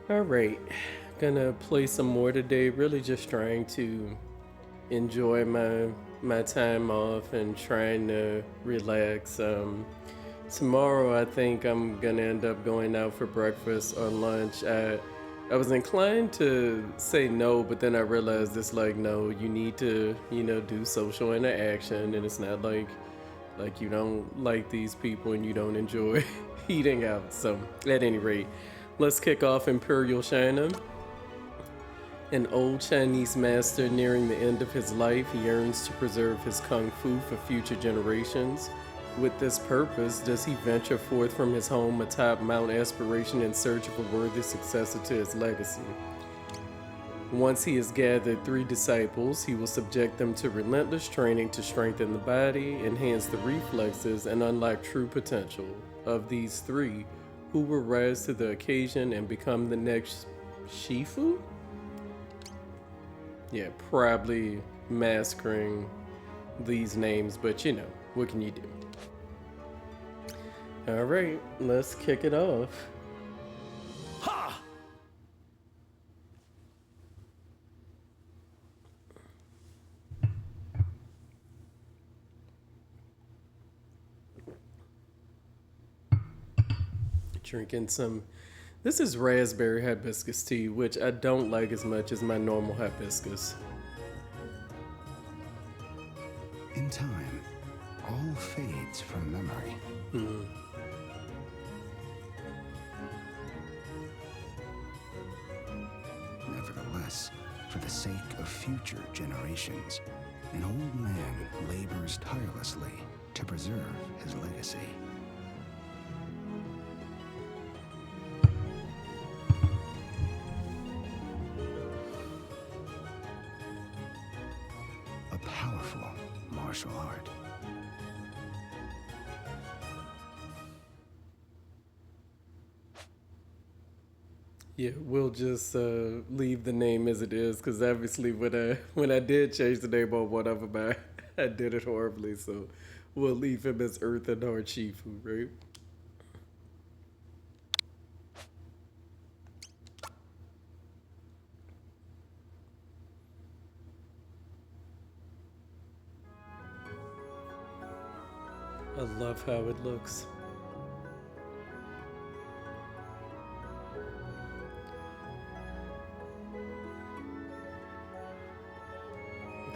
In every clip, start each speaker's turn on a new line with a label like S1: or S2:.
S1: All right, gonna play some more today. Really just trying to enjoy my time off and trying to relax. Tomorrow I think I'm gonna end up going out for breakfast or lunch. I was inclined to say no, but then I realized it's like no, you need to do social interaction, and it's not like you don't like these people and you don't enjoy eating out. So at any rate, let's kick off Imperial China. An old Chinese master nearing the end of his life, he yearns to preserve his kung fu for future generations. With this purpose, does he venture forth from his home atop Mount Aspiration in search of a worthy successor to his legacy. Once he has gathered three disciples, he will subject them to relentless training to strengthen the body, enhance the reflexes, and unlock true potential. Of these three, who will rise to the occasion and become the next Shifu? Yeah, probably massacring these names, but what can you do? All right, let's kick it off.
S2: Ha!
S1: Drinking some. This is raspberry hibiscus tea, which I don't like as much as my normal hibiscus.
S3: In time, all fades from memory. Nevertheless, for the sake of future generations, an old man labors tirelessly to preserve his legacy. A powerful martial art.
S1: Yeah, we'll just leave the name as it is, because obviously when I did change the name on one of them, I did it horribly. So we'll leave him as Earth and Heart Shifu, right? I love how it looks.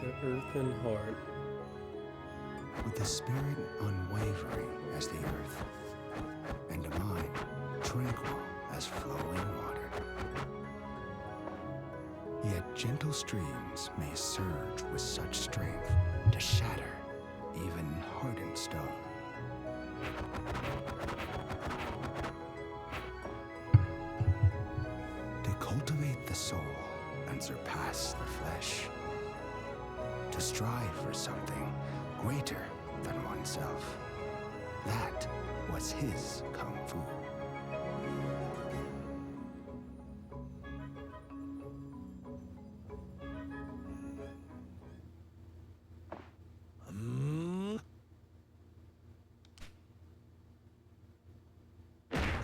S1: The Earth and Heart.
S3: With the spirit unwavering as the earth, and a mind tranquil as flowing water. Yet gentle streams may surge with such strength to shatter even hardened stone. To cultivate the soul and surpass the flesh. To strive for something greater than oneself. That was his kung fu.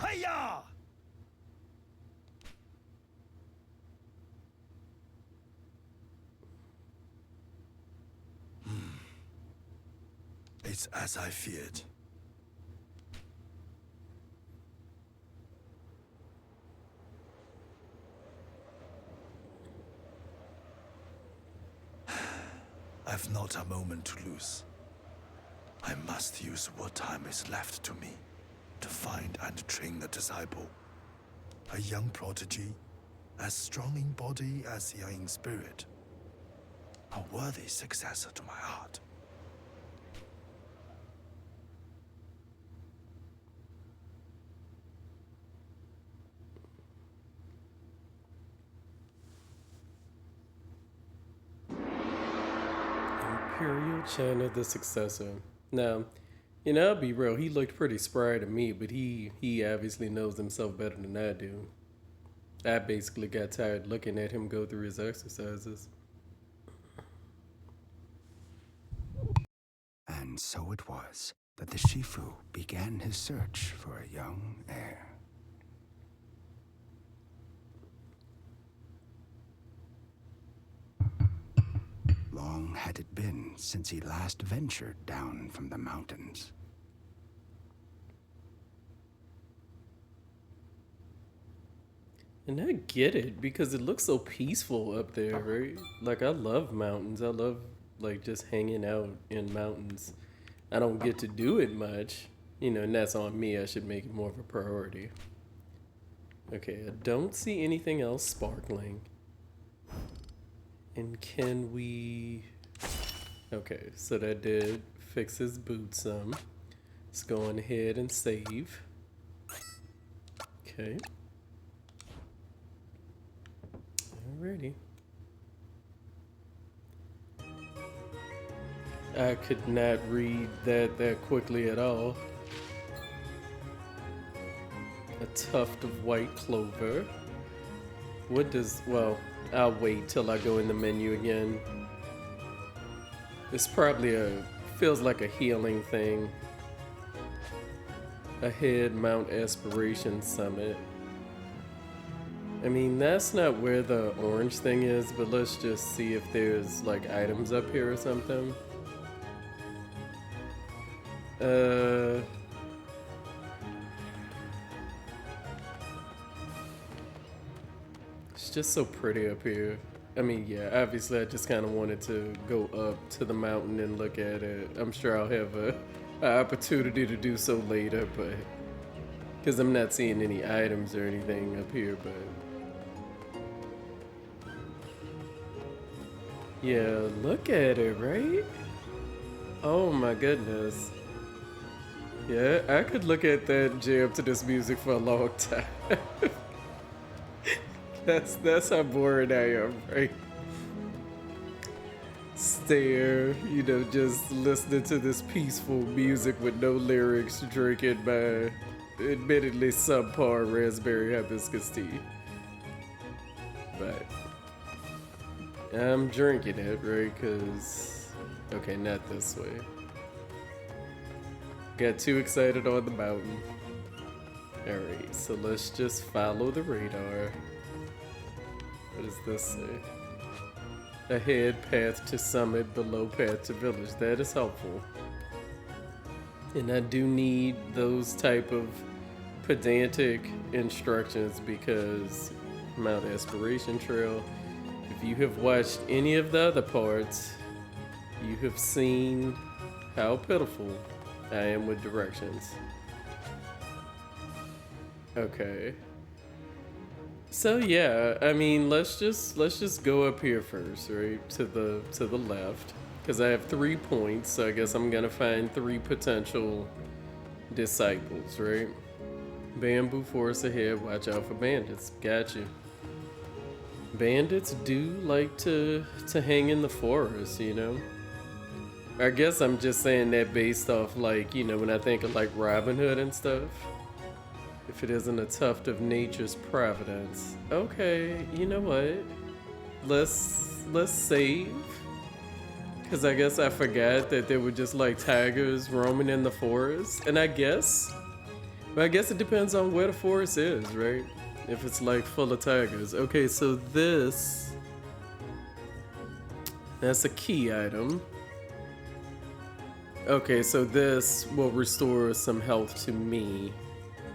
S2: Hiya! It's as I feared. I've not a moment to lose. I must use what time is left to me to find and train the disciple. A young prodigy, as strong in body as young in spirit. A worthy successor to my heart.
S1: Imperial China, the successor. Now, I'll be real. He looked pretty spry to me, but he obviously knows himself better than I do. I basically got tired looking at him go through his exercises.
S3: And so it was that the Shifu began his search for a young heir. had it been since he last ventured down from the mountains?
S1: And I get it because it looks so peaceful up there, right? Like, I love mountains. I love, like, just hanging out in mountains. I don't get to do it much, and that's on me. I should make it more of a priority. Okay, I don't see anything else sparkling. And can we... Okay, so that did fix his boots some. Let's go on ahead and save. Okay. Alrighty. I could not read that quickly at all. A tuft of white clover. What does... Well, I'll wait till I go in the menu again. It's probably feels like a healing thing. Ahead, Mount Aspiration Summit. I mean, that's not where the orange thing is, but let's just see if there's like items up here or something. It's just so pretty up here. I mean, yeah, obviously I just kind of wanted to go up to the mountain and look at it. I'm sure I'll have an opportunity to do so later, but because I'm not seeing any items or anything up here, but yeah, look at it, right? Oh my goodness. Yeah, I could look at that and jam to this music for a long time. That's how bored I am, right? Stare, just listening to this peaceful music with no lyrics, drinking my admittedly subpar raspberry hibiscus tea. But I'm drinking it, right? Because, okay, not this way. Got too excited on the mountain. Alright, so let's just follow the radar. What does this say? Ahead, path to summit, below, path to village. That is helpful. And I do need those type of pedantic instructions because Mount Aspiration Trail, if you have watched any of the other parts, you have seen how pitiful I am with directions. Okay. So yeah, I mean, let's just go up here first, right? To the left, because I have 3 points, so I guess I'm gonna find 3 potential disciples, right? Bamboo forest ahead. Watch out for bandits. Gotcha. Bandits do like to hang in the forest, I guess I'm just saying that based off like, when I think of like Robin Hood and stuff. If it isn't a tuft of nature's providence. Okay, you know what? Let's save. Cause I guess I forgot that there were just like tigers roaming in the forest. And I guess it depends on where the forest is, right? If it's like full of tigers. Okay, so that's a key item. Okay, so this will restore some health to me.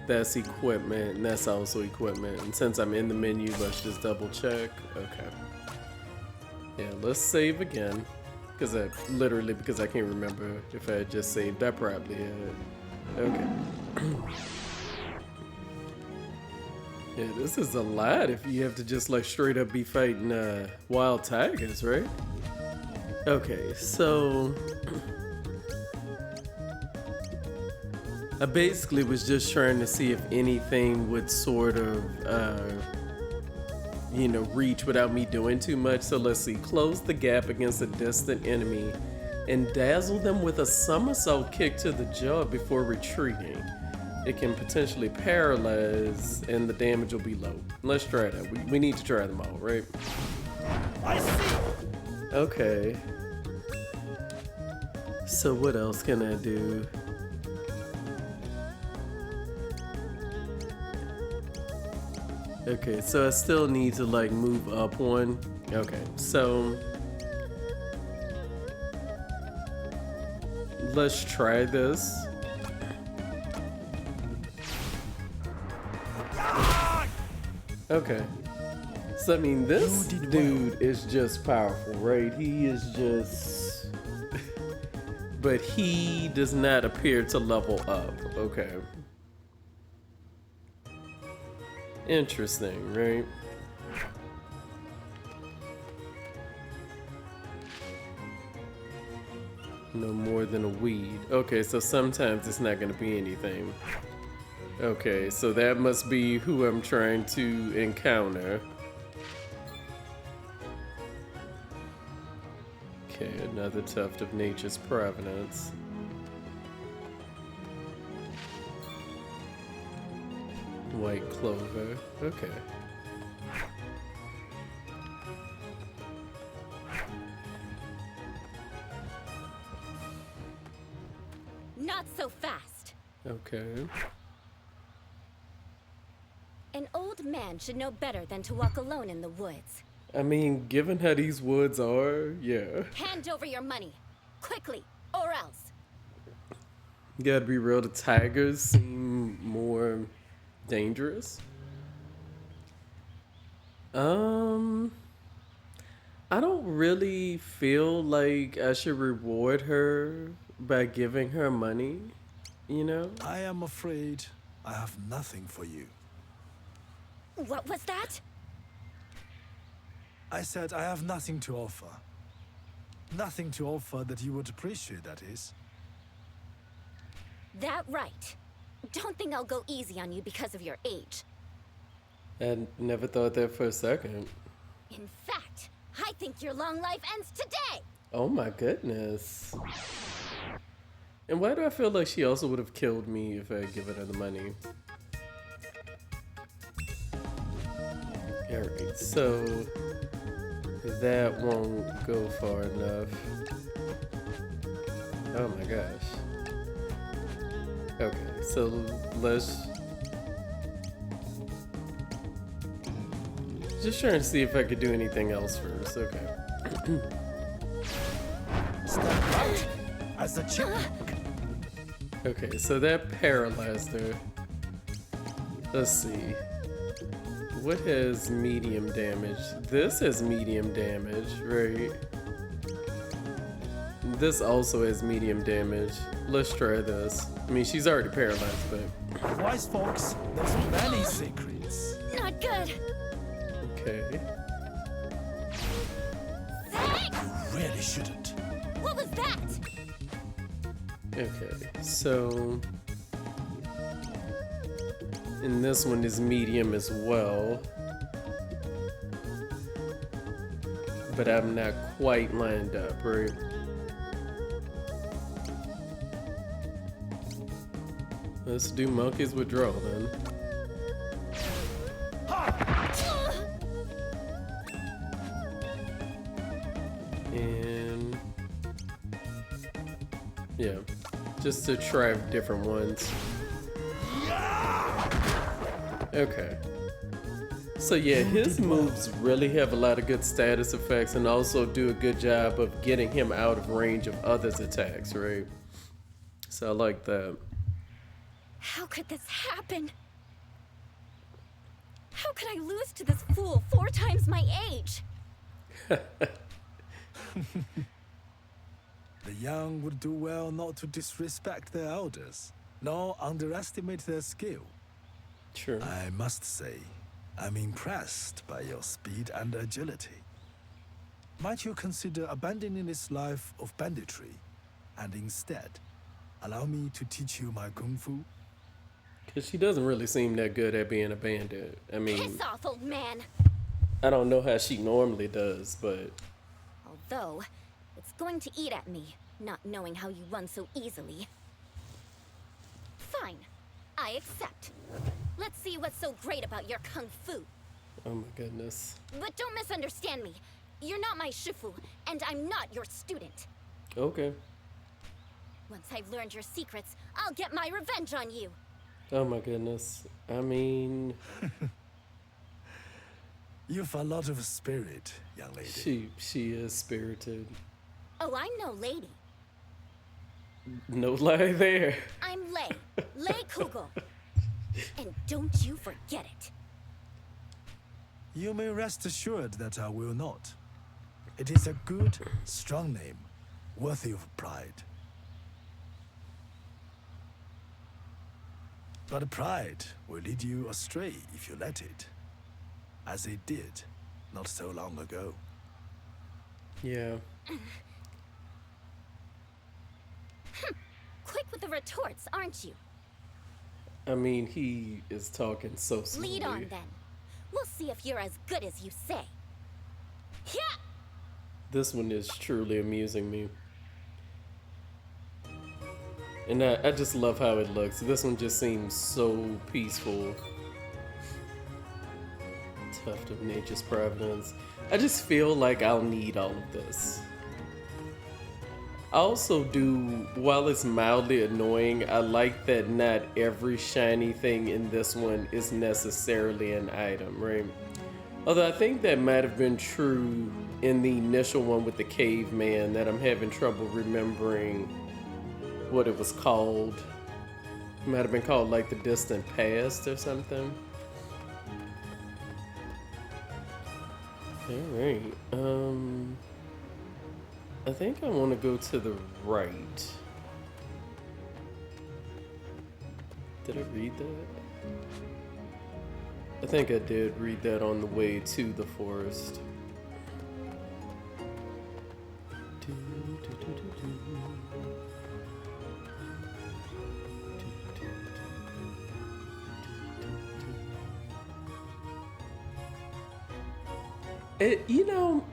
S1: That's equipment, and that's also equipment. And since I'm in the menu, let's just double check. Okay. Yeah, let's save again. Because I can't remember if I had just saved. I probably had. Okay. Yeah, this is a lot if you have to just like straight up be fighting wild tigers, right? Okay, so I basically was just trying to see if anything would sort of, reach without me doing too much. So let's see. Close the gap against a distant enemy and dazzle them with a somersault kick to the jaw before retreating. It can potentially paralyze and the damage will be low. Let's try that. We need to try them all, right?
S2: I see.
S1: Okay. So what else can I do? Okay, so I still need to like move up one. Okay, so let's try this. Okay. So I mean, this dude is just powerful, right? He is just... but he does not appear to level up. Okay. Interesting, right? No more than a weed. Okay, so sometimes it's not gonna be anything. Okay, so that must be who I'm trying to encounter. Okay, another tuft of nature's providence. White clover. Okay.
S4: Not so fast.
S1: Okay.
S4: An old man should know better than to walk alone in the woods.
S1: I mean, given how these woods are, yeah.
S4: Hand over your money. Quickly, or else.
S1: You gotta be real, the tigers seem more dangerous. I don't really feel like I should reward her by giving her money, you know?
S2: I am afraid I have nothing for you.
S4: What was that?
S2: I said I have nothing to offer. Nothing to offer that you would appreciate, that is.
S4: That right. Don't think I'll go easy on you because of your age.
S1: I never thought that for a second.
S4: In fact, I think your long life ends today!
S1: Oh my goodness. And why do I feel like she also would have killed me if I had given her the money? Alright, so that won't go far enough. Oh my gosh. Okay, so let's just trying to see if I could do anything else first. Okay.
S2: Step out as a chipmunk.
S1: Okay, so that paralyzed her. Let's see. What has medium damage? This has medium damage, right? This also has medium damage. Let's try this. I mean, she's already paralyzed, but...
S2: Wise folks, there's many secrets.
S4: Not good!
S1: Okay.
S2: You really shouldn't.
S4: What was that?
S1: Okay, so... and this one is medium as well. But I'm not quite lined up, right? Let's do Monkey's Withdrawal then. And yeah, just to try different ones. Okay. So yeah, his moves really have a lot of good status effects and also do a good job of getting him out of range of others' attacks, right? So I like that.
S4: How could this happen? How could I lose to this fool 4 times my age?
S2: The young would do well not to disrespect their elders, nor underestimate their skill.
S1: Sure.
S2: I must say, I'm impressed by your speed and agility. Might you consider abandoning this life of banditry and instead allow me to teach you my kung fu?
S1: Because she doesn't really seem that good at being a bandit. I mean,
S4: Piss off, old man!
S1: I don't know how she normally does, but...
S4: Although, it's going to eat at me, not knowing how you run so easily. Fine, I accept. Let's see what's so great about your kung fu.
S1: Oh my goodness.
S4: But don't misunderstand me. You're not my shifu, and I'm not your student.
S1: Okay.
S4: Once I've learned your secrets, I'll get my revenge on you.
S1: Oh my goodness. I mean...
S2: You've a lot of spirit, young lady.
S1: She is spirited.
S4: Oh, I'm no lady.
S1: No lie there.
S4: I'm Lei. Lei Kugel. And don't you forget it.
S2: You may rest assured that I will not. It is a good, strong name, worthy of pride. But pride will lead you astray if you let it, as it did not so long ago.
S1: Yeah.
S4: Quick with the retorts, aren't you?
S1: I mean, he is talking so slowly.
S4: Lead on then. We'll see if you're as good as you say. Yeah.
S1: This one is truly amusing me. And I just love how it looks. This one just seems so peaceful. Tuft of nature's providence. I just feel like I'll need all of this. I also do, while it's mildly annoying, I like that not every shiny thing in this one is necessarily an item, right? Although I think that might have been true in the initial one with the caveman, that I'm having trouble remembering what it was called. It might have been called like the distant past or something. Alright, I think I want to go to the right. Did I read that? I think I did read that on the way to the forest. You know,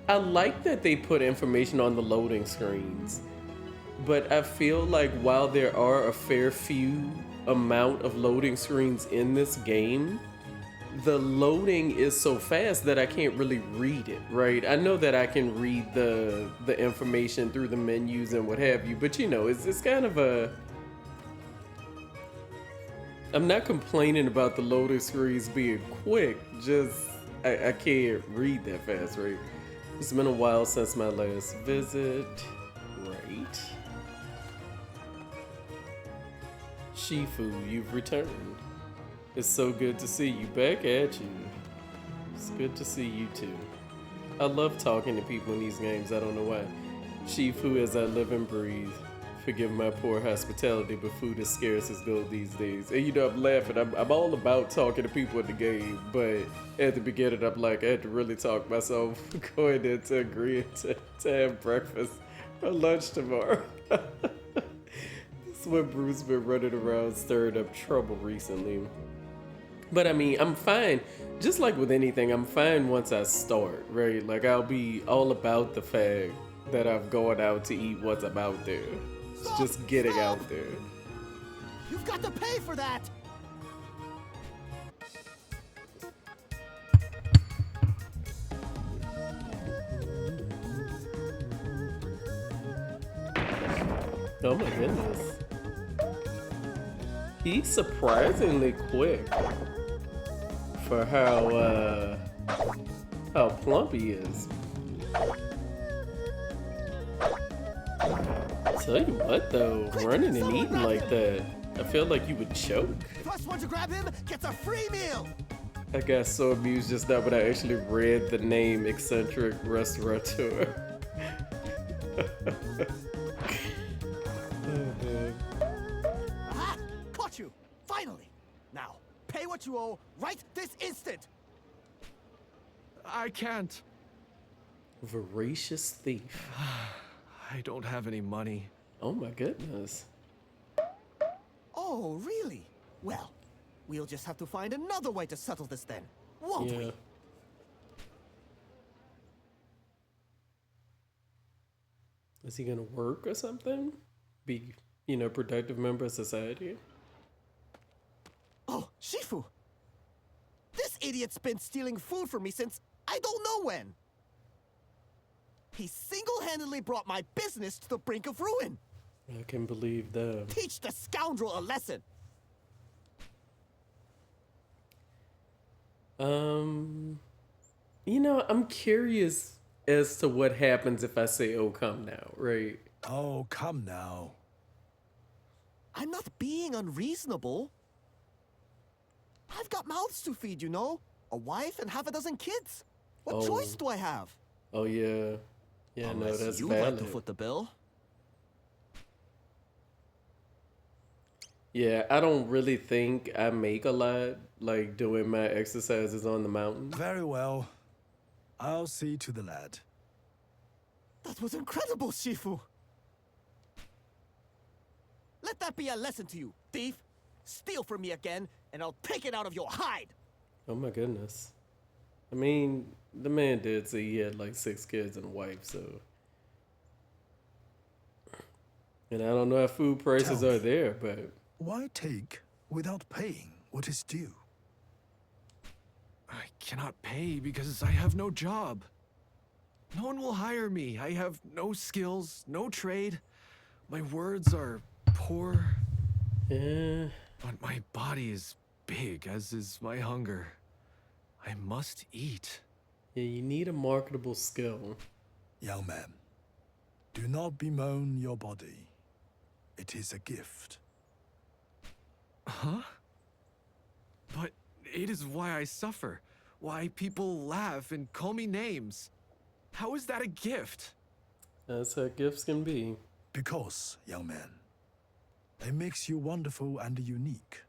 S1: I like that they put information on the loading screens, but I feel like while there are a fair few amount of loading screens in this game, the loading is so fast that I can't really read it, right? I know that I can read the information through the menus and what have you, but you know, it's kind of a... I'm not complaining about the loading screens being quick, just I can't read that fast, right? It's been a while since my last visit, right? Shifu, you've returned. It's so good to see you. Back at you. It's good to see you too. I love talking to people in these games, I don't know why. Shifu, as I live and breathe. Forgive my poor hospitality, but food is scarce as gold these days. And you know, I'm laughing. I'm all about talking to people in the game, but at the beginning, I'm like, I had to really talk myself going into agreeing to have breakfast or lunch tomorrow. That's when Bruce been running around stirring up trouble recently. But I mean, I'm fine. Just like with anything, I'm fine once I start, right? Like, I'll be all about the fact that I'm going out to eat once I'm out there. It's just getting out there.
S5: You've got to pay for that!
S1: Oh my goodness. He's surprisingly quick for how plump he is. Tell you what though, running and eating like that, I feel like you would choke.
S5: First one to grab him gets a free meal!
S1: I got so amused just now when I actually read the name eccentric restaurateur.
S5: Aha! Caught you! Finally! Now, pay what you owe right this instant!
S6: I can't.
S1: Voracious thief.
S6: I don't have any money.
S1: Oh my goodness.
S5: Oh, really? Well, we'll just have to find another way to settle this then, won't we?
S1: Is he gonna work or something? Be, you know, productive member of society?
S5: Oh, Shifu! This idiot's been stealing food from me since I don't know when. He single-handedly brought my business to the brink of ruin.
S1: I can believe that.
S5: Teach the scoundrel a lesson.
S1: You know, I'm curious as to what happens if I say, oh, come now, right?
S2: Oh, come now.
S5: I'm not being unreasonable. I've got mouths to feed, you know? A wife and half a dozen kids. What choice do I have?
S1: Oh, yeah. Yeah, no,
S5: Unless
S1: that's
S5: you'd
S1: valid.
S5: like to foot the bill.
S1: Yeah, I don't really think I make a lot, like doing my exercises on the mountain.
S2: Very well. I'll see to the lad.
S5: That was incredible, Shifu. Let that be a lesson to you, thief. Steal from me again, and I'll take it out of your hide.
S1: Oh my goodness. I mean, the man did say he had like 6 kids and a wife, so. And I don't know if food prices
S2: Tell
S1: are
S2: me.
S1: there, but
S2: Why take without paying what is due?
S6: I cannot pay because I have no job. No one will hire me. I have no skills, no trade. My words are poor,
S1: yeah.
S6: but my body is big, as is my hunger. I must eat.
S1: Yeah, you need a marketable skill.
S2: Young man, do not bemoan your body. It is a gift.
S6: Huh? But it is why I suffer. Why people laugh and call me names. How is that a gift?
S1: That's how gifts can be.
S2: Because, young man, it makes you wonderful and unique.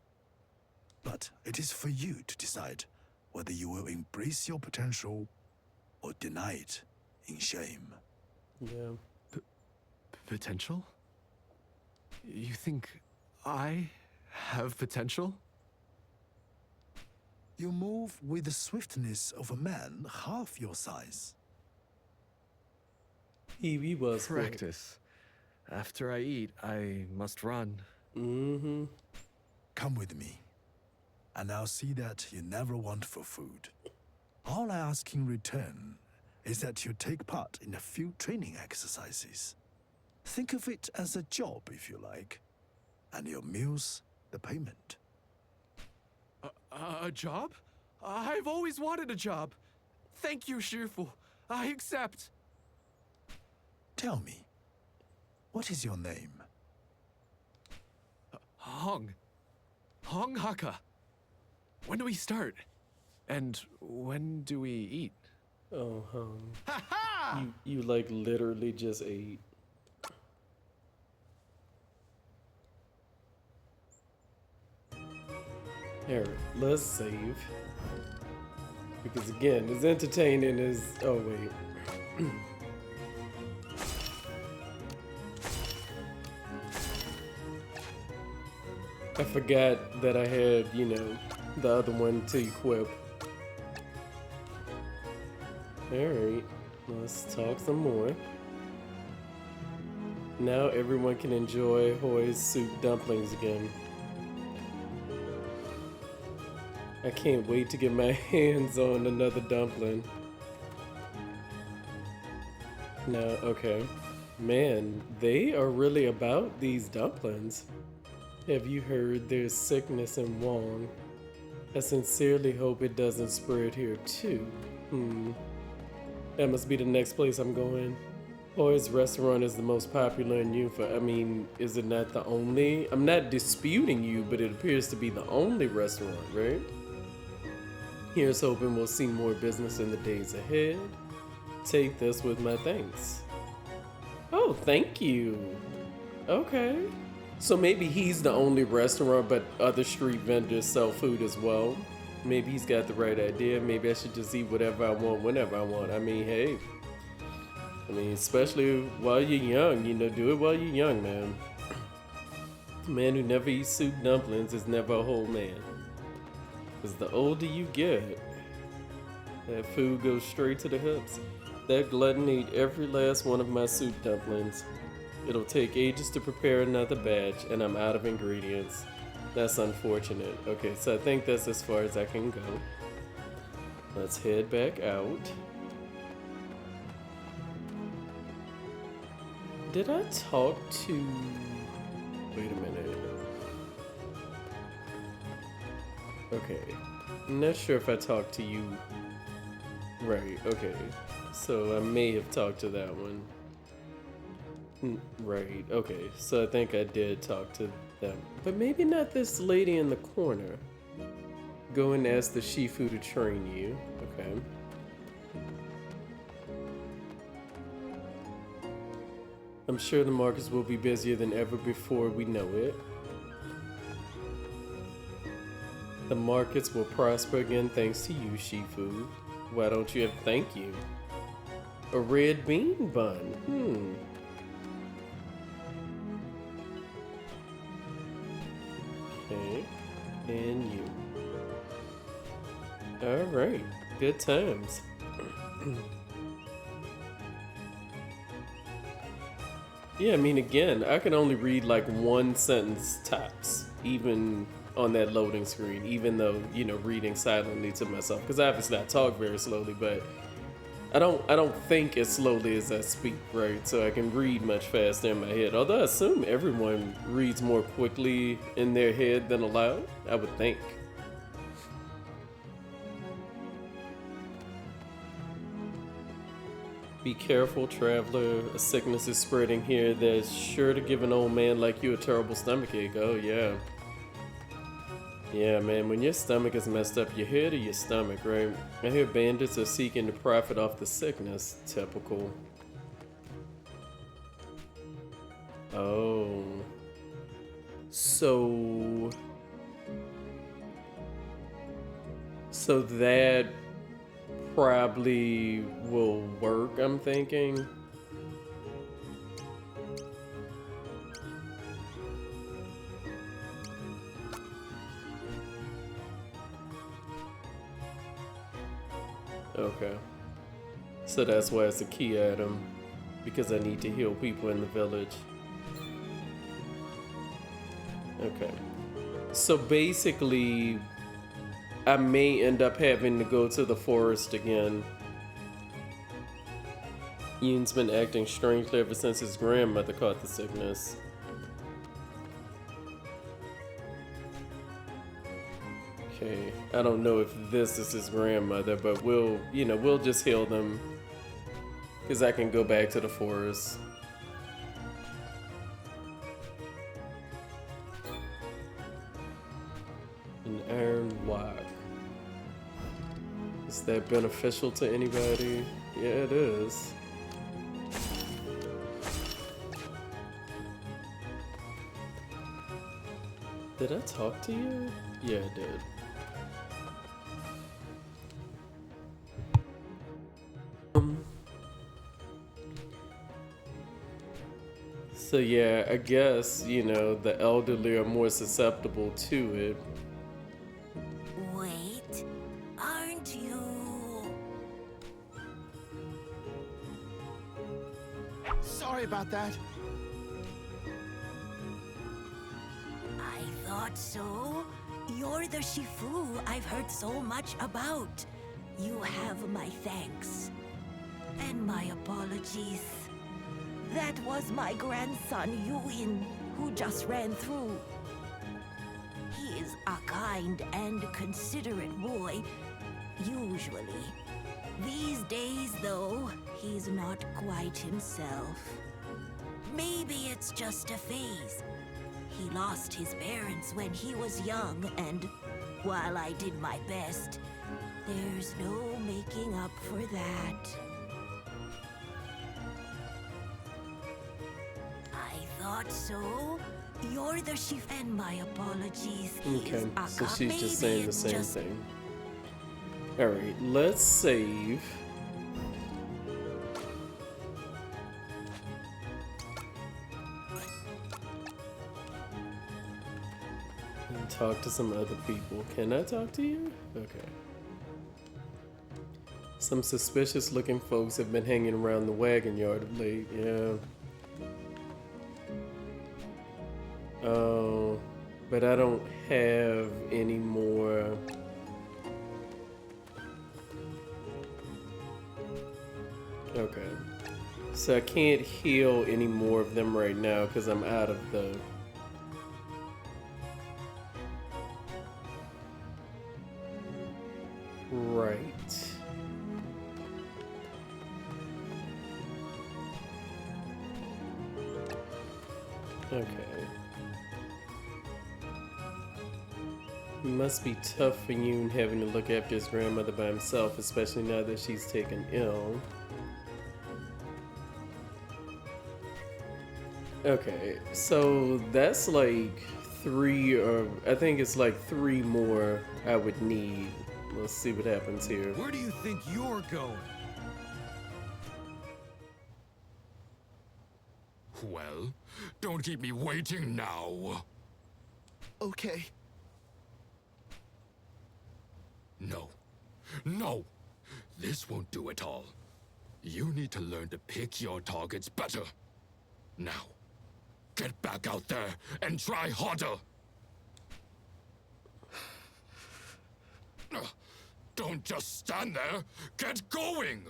S2: But it is for you to decide whether you will embrace your potential or deny it in shame.
S1: Yeah.
S6: Potential? You think I have potential?
S2: You move with the swiftness of a man half your size.
S1: He was quick.
S6: Practice. After I eat, I must run.
S1: Mm-hmm.
S2: Come with me, and I'll see that you never want for food. All I ask in return is that you take part in a few training exercises. Think of it as a job, if you like, and your meals, the payment.
S6: A job? I've always wanted a job. Thank you, Shifu. I accept.
S2: Tell me, what is your name?
S6: Hong. Hong Haka. When do we start? And when do we eat?
S1: Oh,
S6: Ha ha!
S1: you like literally just ate. Here, let's save. Because again, as entertaining as... Oh, wait. I forgot that I had, you know, the other one to equip. Alright, let's talk some more. Now everyone can enjoy Hoi's soup dumplings again. I can't wait to get my hands on another dumpling. No, okay. Man, they are really about these dumplings. Have you heard there's sickness in Wong? I sincerely hope it doesn't spread here too. That must be the next place I'm going. Hoi's restaurant is the most popular in Yufa. I mean, is it not the only? I'm not disputing you, but it appears to be the only restaurant, right? Here's hoping we'll see more business in the days ahead. Take this with my thanks. Oh, thank you. Okay. So maybe he's the only restaurant, but other street vendors sell food as well. Maybe he's got the right idea. Maybe I should just eat whatever I want, whenever I want. I mean, hey. I mean, especially while you're young, you know, do it while you're young, man. A man who never eats soup dumplings is never a whole man. Because the older you get, that food goes straight to the hips. That glutton ate every last one of my soup dumplings. It'll take ages to prepare another batch, and I'm out of ingredients. That's unfortunate. Okay, so I think that's as far as I can go. Let's head back out. Did I talk to... Wait a minute. Okay. I'm not sure if I talked to you. Right, okay. So I may have talked to that one. Right, okay. So I think I did talk to them. But maybe not this lady in the corner. Go and ask the Shifu to train you. Okay. I'm sure the markets will be busier than ever before we know it. The markets will prosper again thanks to you, Shifu. Why don't you have thank you? A red bean bun. Okay. And you. Alright. Good times. Yeah, I mean, again, I can only read like one sentence tops, even on that loading screen, even though, you know, reading silently to myself, because obviously I talk very slowly, but I don't think as slowly as I speak, right? So I can read much faster in my head. Although I assume everyone reads more quickly in their head than aloud, I would think. Be careful, traveler. A sickness is spreading here that's sure to give an old man like you a terrible stomachache. Oh, yeah. Yeah, man, when your stomach is messed up, your head or your stomach, right? I hear bandits are seeking to profit off the sickness. Typical. Oh. So that probably will work, I'm thinking. Okay. So that's why it's a key item. Because I need to heal people in the village. Okay. So basically, I may end up having to go to the forest again. Yoon's been acting strangely ever since his grandmother caught the sickness. Okay, I don't know if this is his grandmother, but we'll just heal them. Because I can go back to the forest. An iron lock. Is that beneficial to anybody? Yeah, it is. Did I talk to you? Yeah, I did. So yeah, I guess, the elderly are more susceptible to it.
S7: Wait, aren't you?
S5: Sorry about that.
S7: I thought so. You're the Shifu I've heard so much about. You have my thanks. And my apologies. That was my grandson, Yuin, who just ran through. He is a kind and considerate boy, usually. These days, though, he's not quite himself. Maybe it's just a phase. He lost his parents when he was young, and while I did my best, there's no making up for that. I thought so. You're the chief, and my apologies.
S1: Okay, so she's just saying the same thing. Alright, let's save. And talk to some other people. Can I talk to you? Okay. Some suspicious looking folks have been hanging around the wagon yard of late, yeah. Oh, but I don't have any more. Okay. So I can't heal any more of them right now because I'm out of the... Right. Okay. It must be tough for Yoon having to look after his grandmother by himself, especially now that she's taken ill. Okay, so that's like 3, or I think it's like 3 more I would need. Let's see what happens here.
S6: Where do you think you're going?
S8: Well, don't keep me waiting now.
S5: Okay.
S8: No. No! This won't do it all. You need to learn to pick your targets better. Now, get back out there and try harder! Don't just stand there! Get going!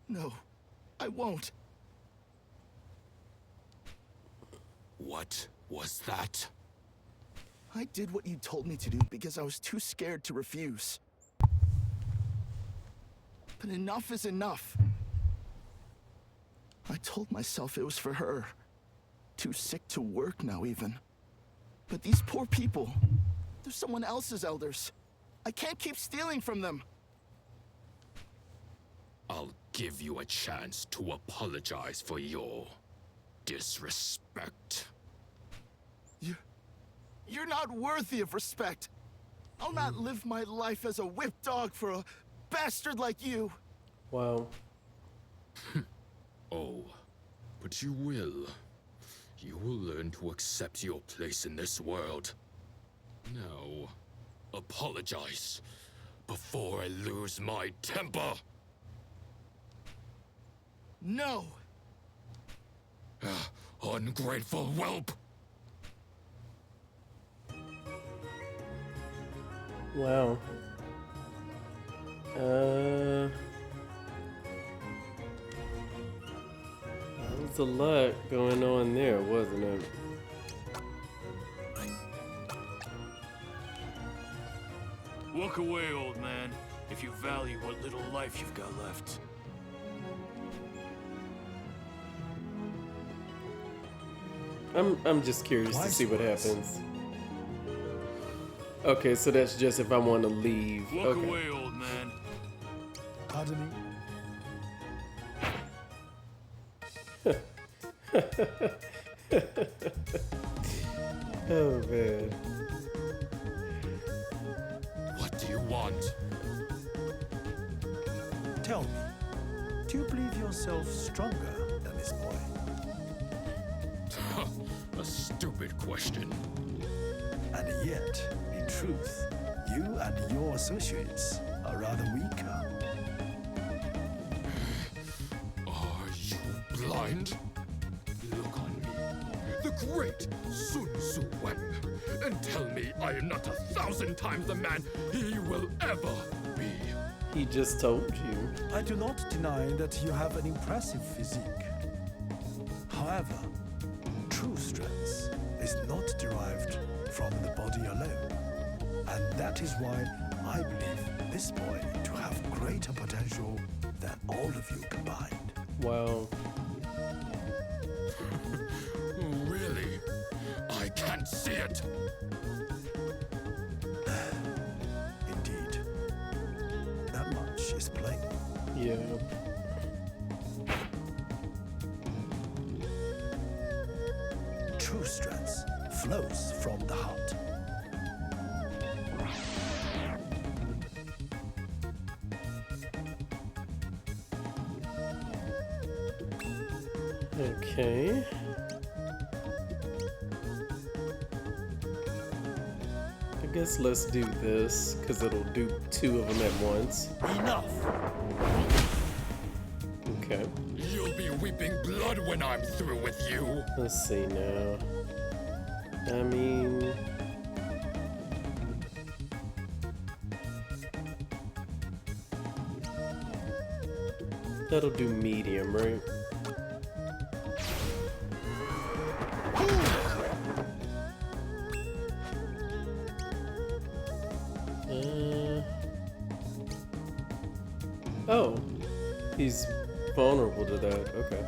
S5: No, I won't.
S8: What was that?
S5: I did what you told me to do because I was too scared to refuse. But enough is enough. I told myself it was for her. Too sick to work now, even. But these poor people, they're someone else's elders. I can't keep stealing from them.
S8: I'll give you a chance to apologize for your disrespect.
S5: You're not worthy of respect. I'll not live my life as a whip dog for a bastard like you.
S1: Wow.
S8: Oh, but you will. You will learn to accept your place in this world. Now, apologize before I lose my temper.
S5: No.
S8: Ungrateful whelp!
S1: Wow. That was a lot going on there, wasn't it?
S9: Walk away, old man, if you value what little life you've got left.
S1: I'm just curious to see what happens. Okay, so that's just if I want to leave.
S9: Walk
S1: Okay.
S9: away, old man.
S2: Pardon me?
S1: Oh man.
S8: What do you want?
S2: Tell me, do you believe yourself stronger than this boy?
S8: A stupid question.
S2: And yet, in truth, you and your associates are rather weaker.
S8: Are you blind? Look on me, the great Sun Tzu Wen, and tell me I am not 1,000 times the man he will ever be.
S1: He just told you.
S2: I do not deny that you have an impressive physique. However, true strength is not derived from the body alone. And that is why I believe this boy to have greater potential than all of you combined.
S1: Wow.
S8: Really? I can't see it.
S2: Indeed. That much is plain.
S1: Yeah.
S2: True strength flows from the heart.
S1: Okay. I guess let's do this, because it'll do 2 of them at once.
S2: Enough!
S1: Okay.
S8: You'll be weeping blood when I'm through with you.
S1: Let's see now. I mean... that'll do medium, right? Oh, he's vulnerable to that. Okay.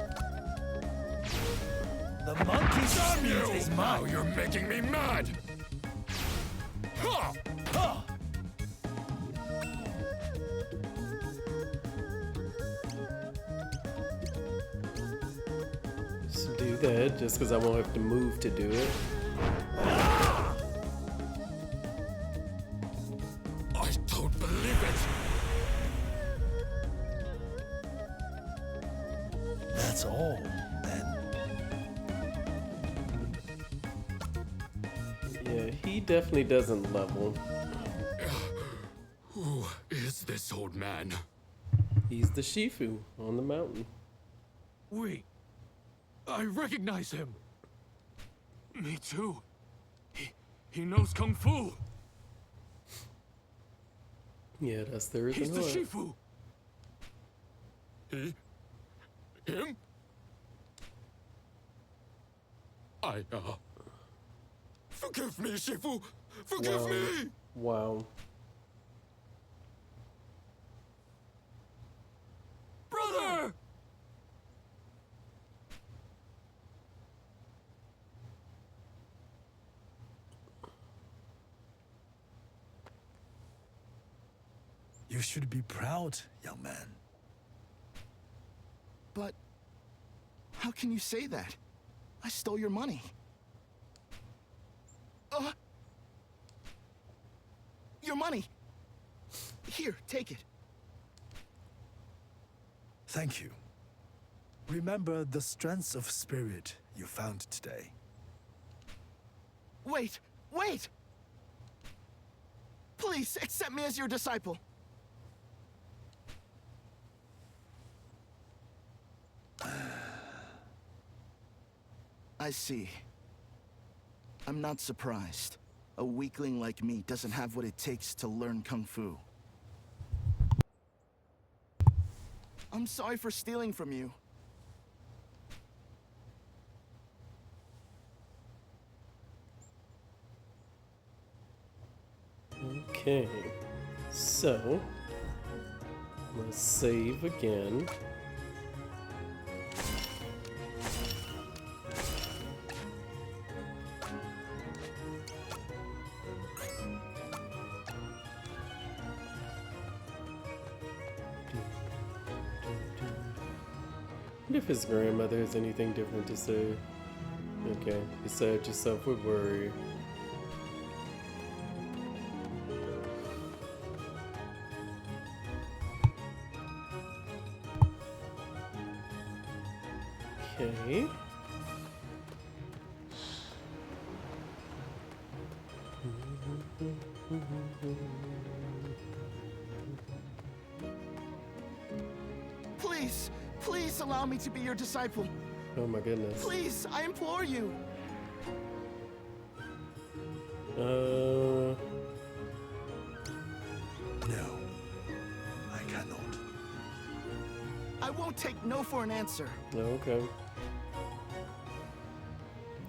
S8: Damn you! Now you're making me mad! Ha!
S2: Ha!
S1: Just do that just because I won't have to move to do it.
S8: I don't believe it!
S2: That's all, then.
S1: Yeah, he definitely doesn't level.
S8: Who is this old man?
S1: He's the Shifu on the mountain.
S6: Wait. I recognize him.
S9: Me too. He knows Kung Fu.
S1: Yeah, that's the reason
S9: He's the
S1: why.
S9: Shifu.
S8: Him? Forgive me, Shifu! Forgive
S1: Wow.
S8: me!
S1: Wow.
S9: Brother!
S2: You should be proud, young man.
S5: But how can you say that? I stole your money. Your money. Here, take it.
S2: Thank you. Remember the strength of spirit you found today.
S5: Wait, wait! Please accept me as your disciple. I see. I'm not surprised. A weakling like me doesn't have what it takes to learn Kung Fu. I'm sorry for stealing from you.
S1: Okay. So, let's save again. What if his grandmother has anything different to say? Okay, beside yourself with worry. Okay.
S5: Please, please allow me to be your disciple.
S1: Oh my goodness.
S5: Please, I implore you.
S2: No, I cannot.
S5: I won't take no for an answer.
S1: Okay.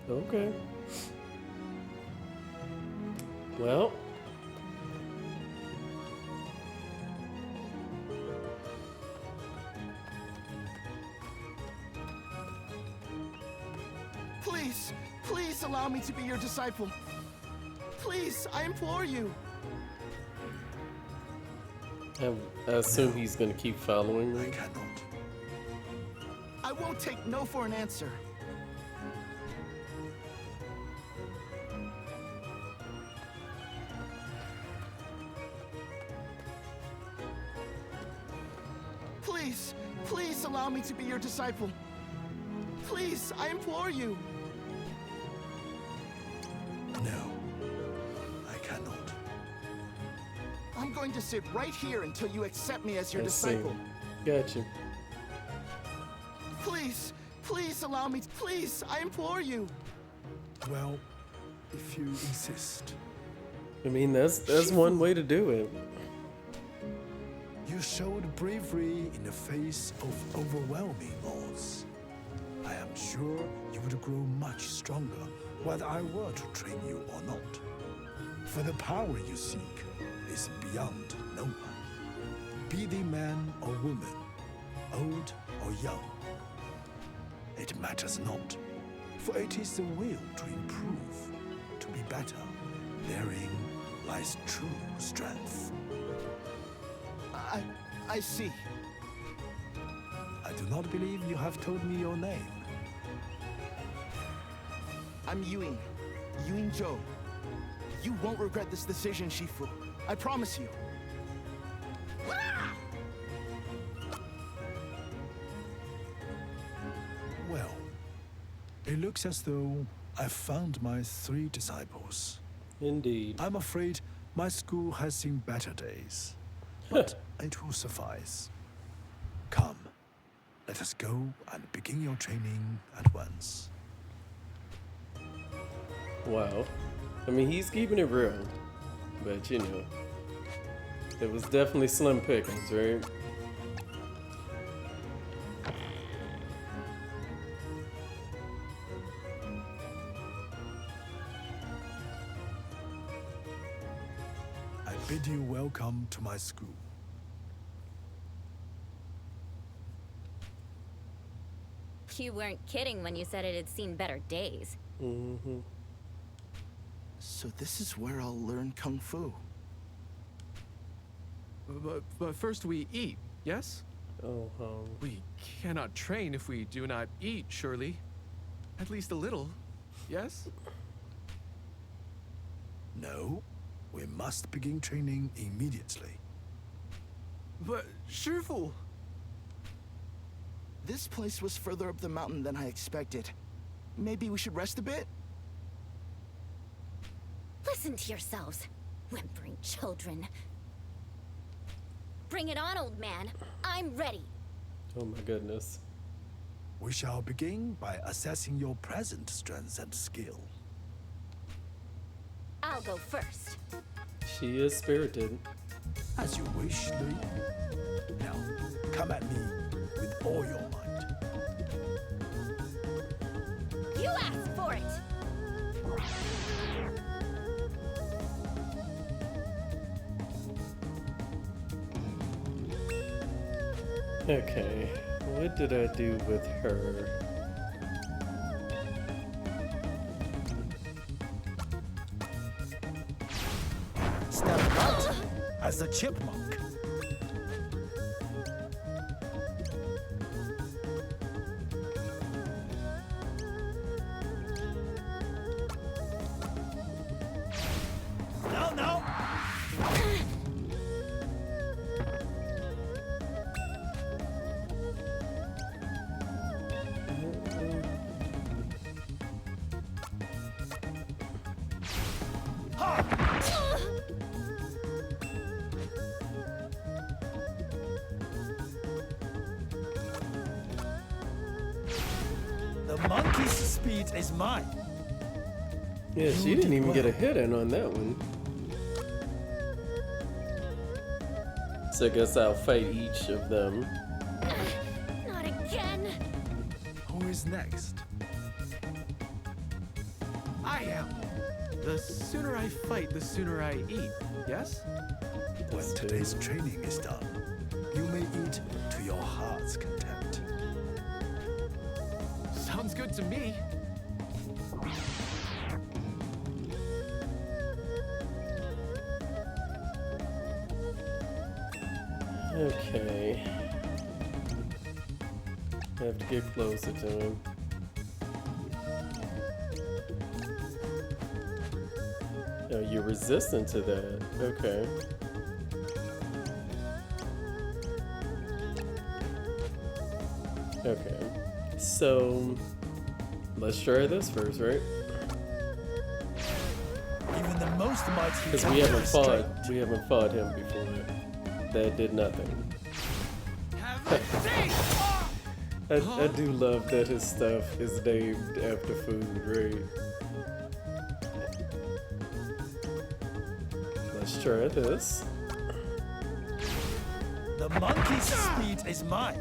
S1: Okay. Well.
S5: Please, please allow me to be your disciple. Please, I implore you.
S1: I assume he's gonna keep following
S2: I
S1: me.
S2: cannot.
S5: I won't take no for an answer. Please, please allow me to be your disciple. Please, I implore you.
S2: No, I cannot.
S5: I'm going to sit right here until you accept me as your
S1: I see.
S5: disciple.
S1: Gotcha.
S5: Please, please allow me. Please, I implore you.
S2: Well, if you insist.
S1: I mean, that's one way to do it.
S2: You showed bravery in the face of overwhelming odds. I am sure you would grow much stronger whether I were to train you or not. For the power you seek is beyond no one. Be they man or woman, old or young. It matters not. For it is the will to improve, to be better. Therein lies true strength.
S5: I see.
S2: I do not believe you have told me your name.
S5: I'm Ewing. Ewing Zhou. You won't regret this decision, Shifu. I promise you.
S2: Well, it looks as though I've found my 3 disciples.
S1: Indeed.
S2: I'm afraid my school has seen better days, but it will suffice. Come, let us go and begin your training at once.
S1: Wow. I mean, he's keeping it real. But, you know, it was definitely slim pickings, right?
S2: I bid you welcome to my school.
S4: You weren't kidding when you said it had seen better days.
S1: Mm-hmm.
S5: So this is where I'll learn Kung Fu.
S6: But first we eat, yes?
S1: Oh,
S6: We cannot train if we do not eat, surely. At least a little, yes?
S2: No, we must begin training immediately.
S6: But, Shifu!
S5: This place was further up the mountain than I expected. Maybe we should rest a bit?
S4: Listen to yourselves, whimpering children. Bring it on, old man. I'm ready.
S1: oh my goodness.
S2: We shall begin by assessing your present strength and skill.
S4: I'll go first.
S1: She is spirited.
S2: As you wish, Lee. Now, come at me with all your might.
S4: You asked for it!
S1: Okay, what did I do with her?
S2: Step right as a chipmunk. No, no! The monkey's speed is mine.
S1: Yeah, she didn't even get a hit in on that one. So I guess I'll fight each of them.
S4: Not again!
S2: Who is next?
S6: I am! The sooner I fight, the sooner I eat, yes?
S2: When today's training is done, you may eat to your heart's content.
S6: Sounds good to me.
S1: Okay. I have to get closer to him. Oh, you're resistant to that. Okay. Okay. So, let's try this first, right?
S2: Even the most mighty
S1: Because
S2: can
S1: we
S2: be
S1: haven't
S2: restrained.
S1: fought him before. That did nothing. I do love that his stuff is named after food, right? Let's try this.
S2: The monkey's speed is mine.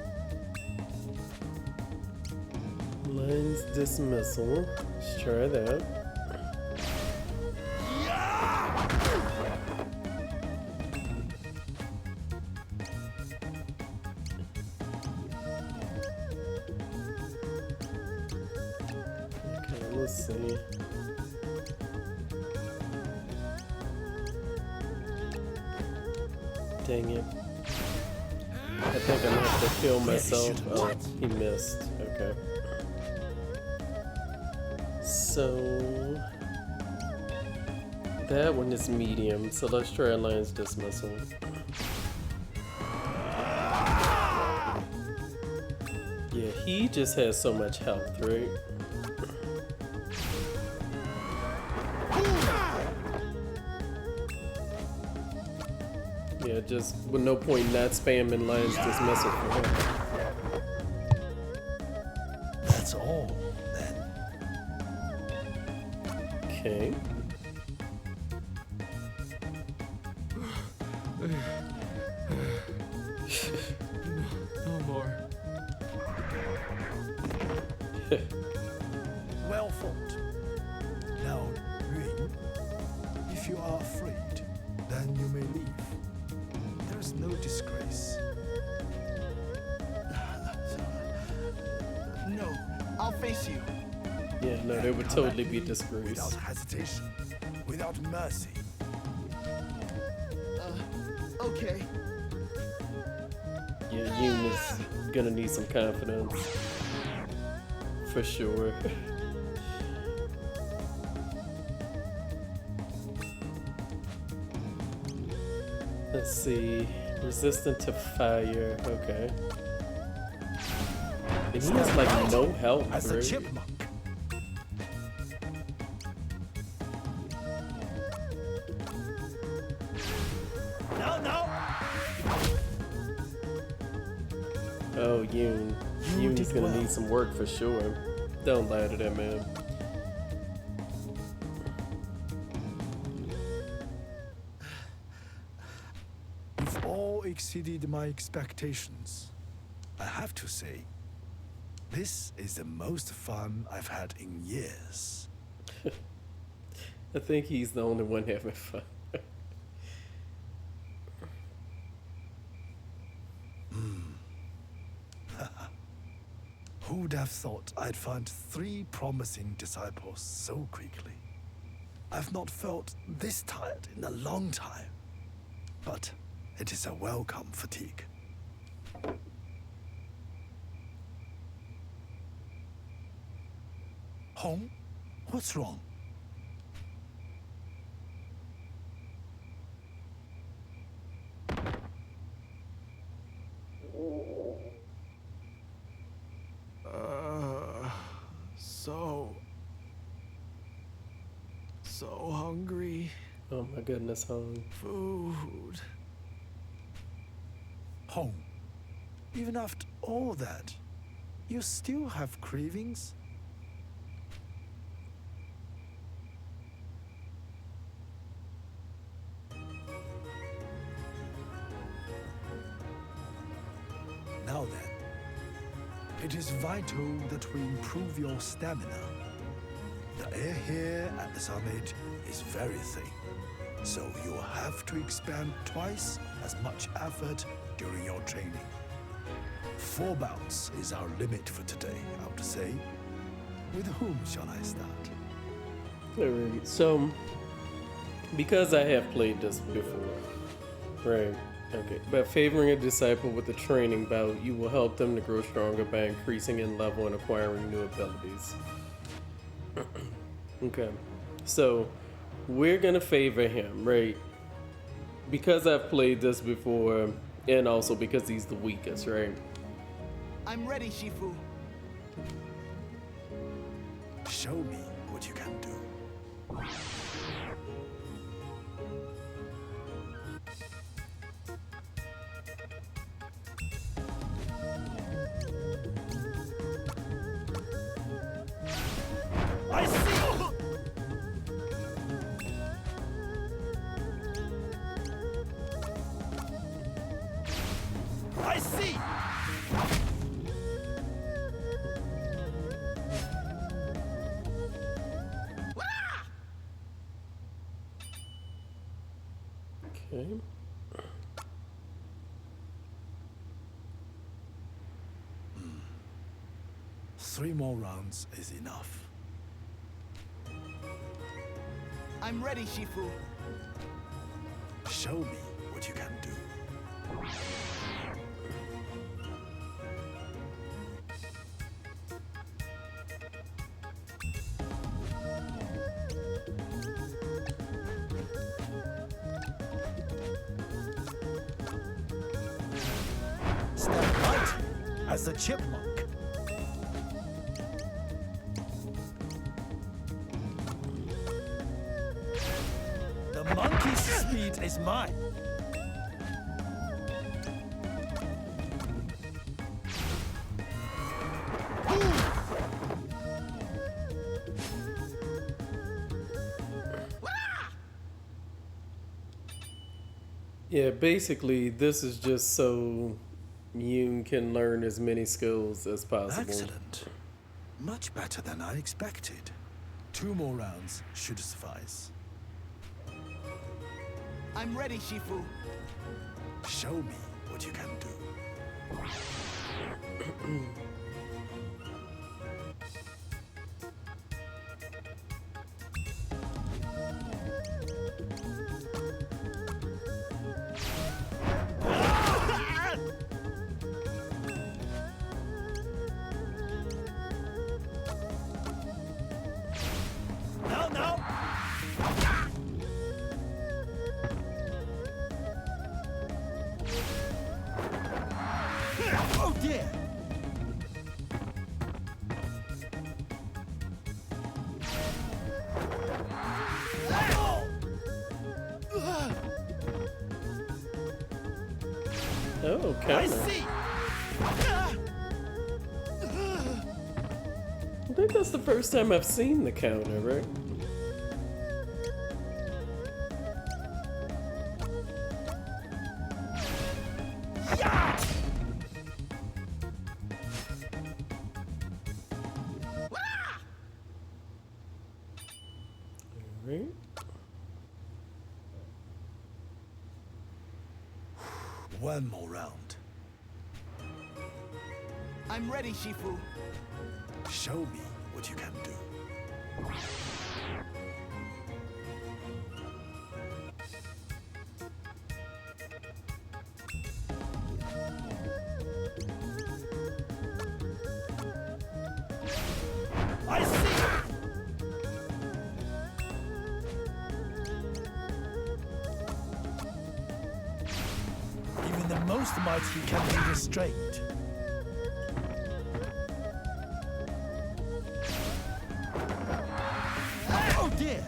S1: Lion's dismissal. Let's try that. see. Dang it. I think I'm gonna have to kill myself. Oh, he missed. Okay. So that one is medium, so let's try Lion's Dismissal. Yeah, he just has so much health, right? Yeah, just with no point not spamming Lion's Dismissal for him.
S2: That's all, then.
S1: Okay.
S6: No more.
S2: Well fought. Now, Ring, if you are afraid, then you may leave. There's no disgrace.
S5: No, I'll face you.
S1: Yeah, no, there would
S2: Come
S1: totally
S2: at
S1: be
S2: me
S1: disgrace.
S2: Without hesitation, without mercy.
S5: Okay.
S1: Yeah, Yoon is gonna need some confidence. For sure. Let's see. Resistant to fire. Okay. And he has like no health,
S2: As a
S1: right?
S2: chipmunk.
S1: Oh, Yoon. Yoon is gonna need some work for sure. Don't lie to that man.
S2: You've all exceeded my expectations. I have to say, this is the most fun I've had in years.
S1: I think he's the only one having fun.
S2: Who'd have thought I'd find 3 promising disciples so quickly? I've not felt this tired in a long time, but it is a welcome fatigue. Hong, what's wrong?
S6: So hungry.
S1: Oh my goodness, Hong.
S6: Food.
S2: Hong, even after all that, you still have cravings? Now then, it is vital that we improve your stamina. The air here at the summit is very thin, so you will have to expend twice as much effort during your training. 4 bouts is our limit for today, I would say. With whom shall I start?
S1: Alright, so because I have played this before, right? Okay, by favoring a disciple with a training bout, you will help them to grow stronger by increasing in level and acquiring new abilities. Okay, so we're gonna favor him, right? Because I've played this before, and also because he's the weakest, right?
S5: I'm ready, Shifu.
S2: Show me what you can do.
S5: I see! I see!
S1: Okay.
S2: 3 more rounds is enough.
S5: I'm ready, Shifu.
S2: Show me what you can do. Step right as a chipmunk. The monkey's speed is mine.
S1: Yeah, basically, this is just so Yoon can learn as many skills as possible.
S2: Excellent. Much better than I expected. 2 more rounds should suffice.
S5: I'm ready, Shifu.
S2: Show me what you can do. No! Oh dear!
S1: Oh,
S5: I
S1: counter.
S5: see!
S1: I think that's the first time I've seen the counter, right? Alright.
S2: One more round.
S5: I'm ready, Shifu.
S2: Show me what you can do. I see! Even the most mighty can be restrained. Oh dear!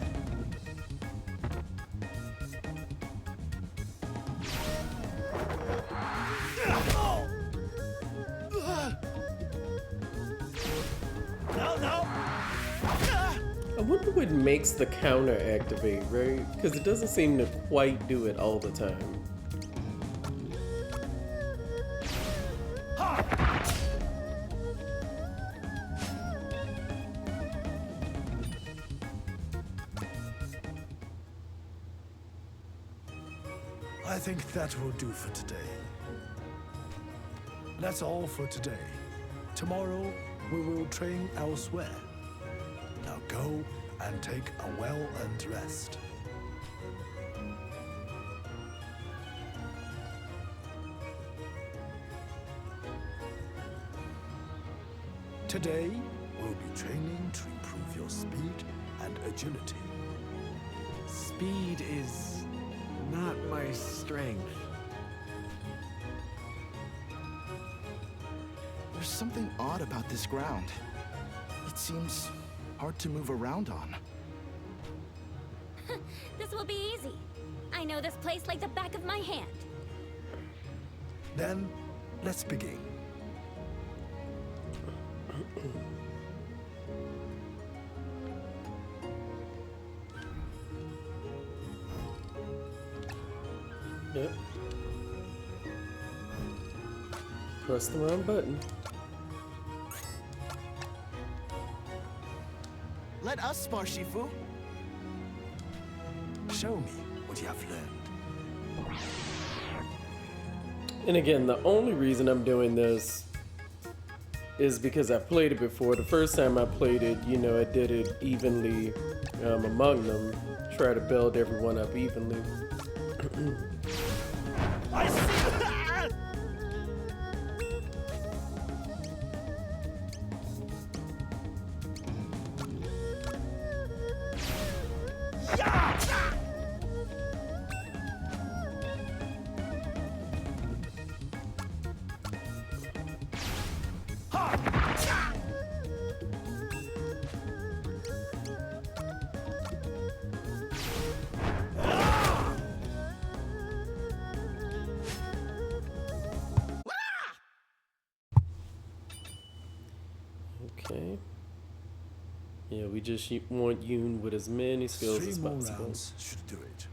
S2: No!
S1: I wonder what makes the counter activate, right? Because it doesn't seem to quite do it all the time.
S2: I think that will do for today. That's all for today. Tomorrow, we will train elsewhere. Now go and take a well-earned rest. Today, we'll be training to improve your speed and agility.
S6: Speed is not my strength.
S3: There's something odd about this ground. It seems hard to move around on.
S4: This will be easy. I know this place like the back of my hand.
S2: Then, let's begin.
S1: Yep. Press the wrong button.
S5: Let us spar, Shifu.
S2: Show me what you have learned.
S1: And again, the only reason I'm doing this is because I've played it before. The first time I played it, you know, I did it evenly among them, try to build everyone up evenly.
S5: I see.
S1: Okay. Yeah, we just want Yoon with as many skills
S2: 3
S1: as
S2: more
S1: possible.
S2: rounds should do it.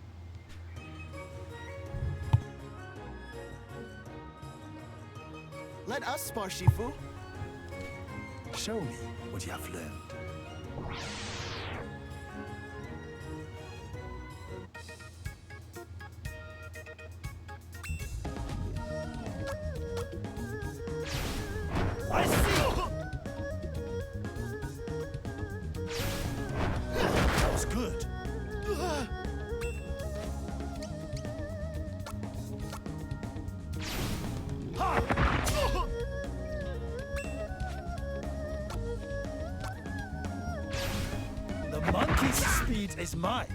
S5: Let us spar, Shifu.
S2: Show me what you have learned.
S5: I see.
S2: That was good. The monkey's speed is mine.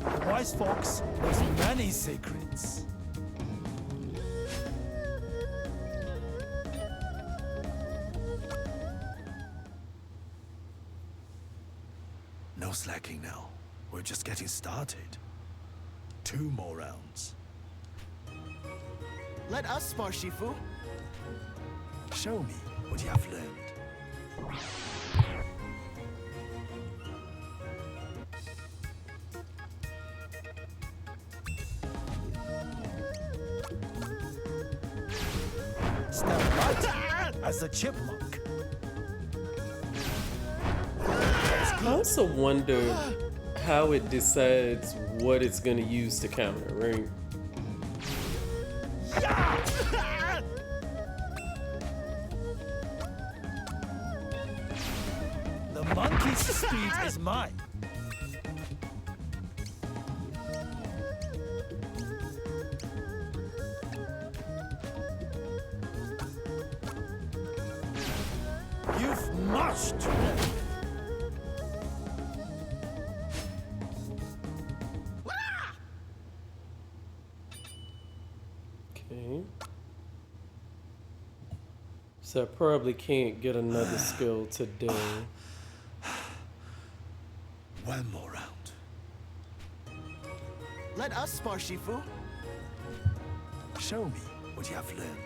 S2: The wise fox knows many secrets. No slacking now. We're just getting started. 2 more rounds.
S5: Let us spar, Shifu.
S2: Show me what you have learned. Step right as a chipmunk.
S1: I also wonder how it decides what it's going to use to counter, right?
S2: The monkey's speed is mine. You've much to learn.
S1: Okay. So I probably can't get another skill today.
S2: 1 more round.
S5: Let us spar, Shifu.
S2: Show me what you have learned.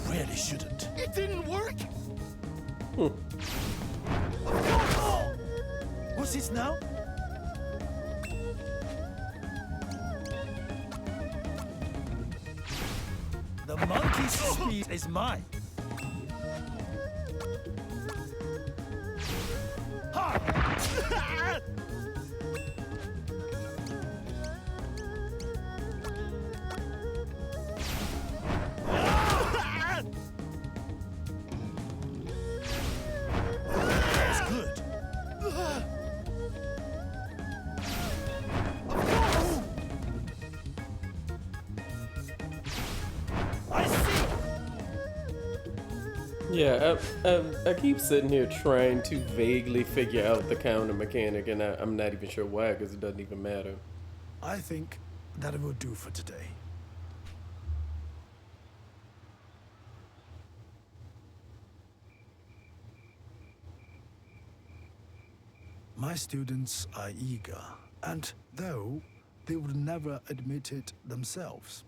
S2: Really shouldn't.
S5: It didn't work.
S2: What's this now? The monkey's speed is mine. That's good.
S5: I see.
S1: Yeah, I keep sitting here trying to vaguely figure out the counter mechanic, and I'm not even sure why, because it doesn't even matter.
S2: I think that will do for today. My students are eager, and though they would never admit it themselves,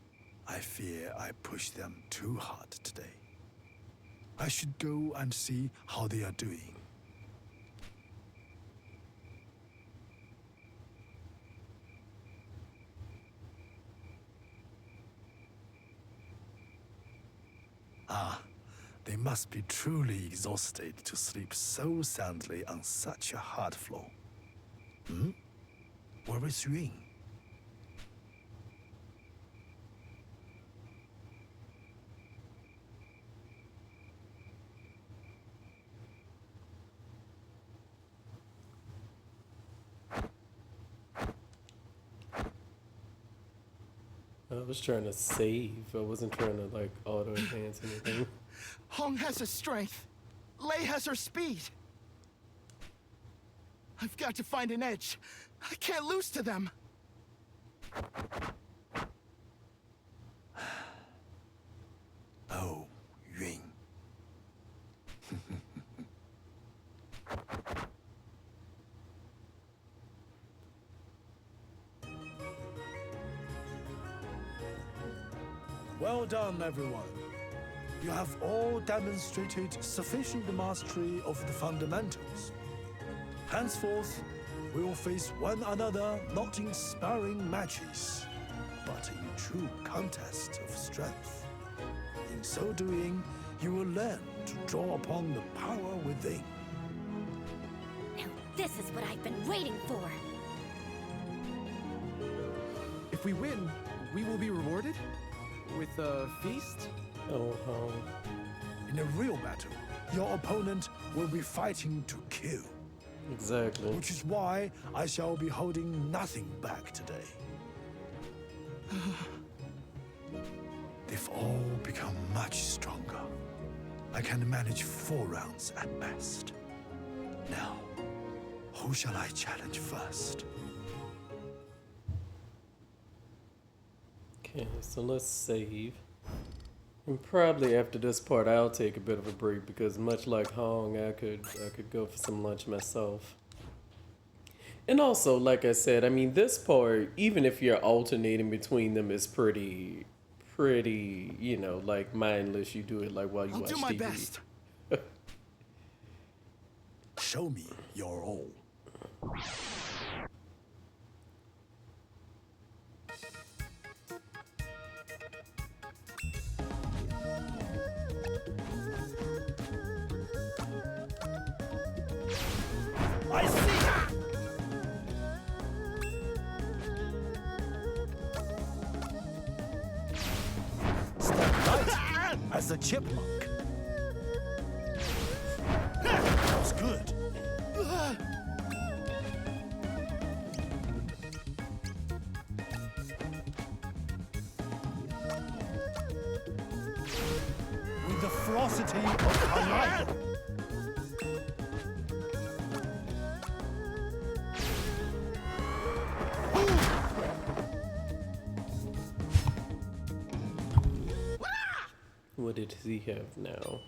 S2: I fear I pushed them too hard today. I should go and see how they are doing. must be truly exhausted to sleep so soundly on such a hard floor. Where is Yun?
S1: I was trying to save. I wasn't trying to like auto enhance anything.
S5: Hong has her strength. Lei has her speed. I've got to find an edge. I can't lose to them.
S2: Oh, Yun. Well done, everyone. You have all demonstrated sufficient mastery of the fundamentals. Henceforth, we will face one another not in sparring matches, but in true contest of strength. In so doing, you will learn to draw upon the power within.
S4: Now this is what I've been waiting for.
S6: If we win, we will be rewarded? With a feast?
S1: Oh,
S2: In a real battle, your opponent will be fighting to kill,
S1: exactly.
S2: which is why I shall be holding nothing back today. They've all become much stronger. I can manage 4 rounds at best. Now, who shall I challenge first?
S1: Okay, so let's save. And probably after this part, I'll take a bit of a break because much like Hong, I could go for some lunch myself. And also, like I said, I mean, this part, even if you're alternating between them, is pretty, you know, like mindless. You do it like while you watch TV.
S5: I'll do my best.
S2: Show me your all. I see! Step right as a chipmunk. That's good. With the ferocity of a lion.
S1: What did he have now?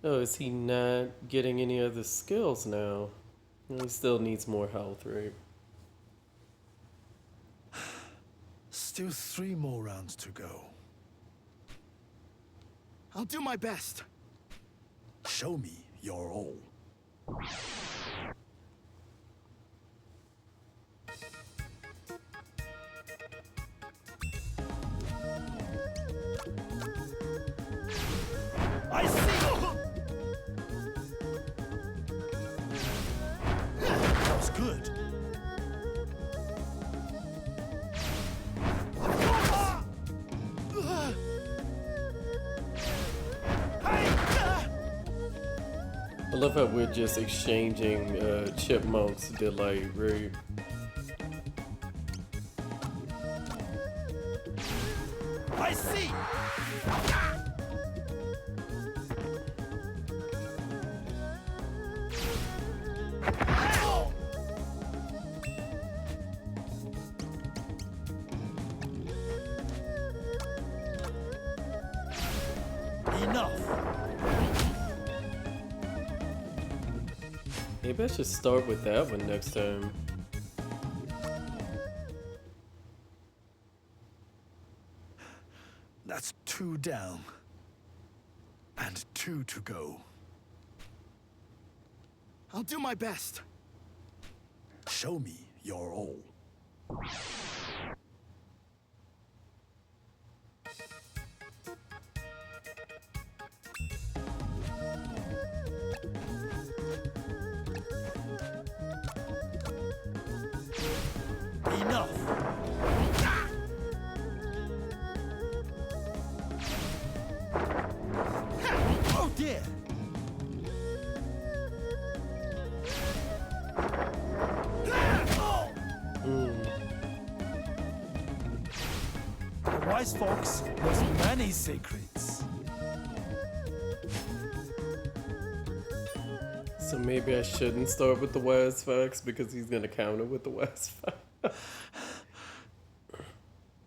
S1: Oh, is he not getting any other skills now? He still needs more health, right?
S2: Still 3 more rounds to go.
S5: I'll do my best.
S2: Show me your all. I see! That's good.
S1: I love how we're just exchanging chipmunks delay, right?
S5: I see!
S2: Enough.
S1: Maybe I should start with that one next time.
S2: That's 2 down. And 2 to go.
S5: I'll do my best.
S2: Show me your all. wise fox knows many secrets.
S1: So maybe I shouldn't start with the wise fox because he's gonna counter with the wise fox.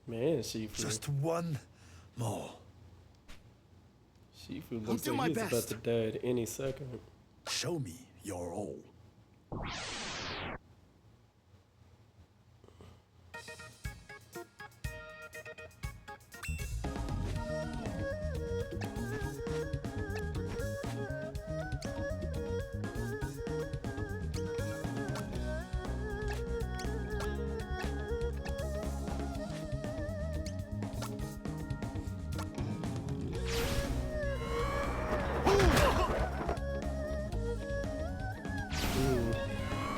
S1: Man, Shifu.
S2: Just one more.
S1: Shifu
S5: I'll
S1: looks
S5: do
S1: like
S5: my
S1: he's about
S5: best.
S1: to die at any second.
S2: Show me your all.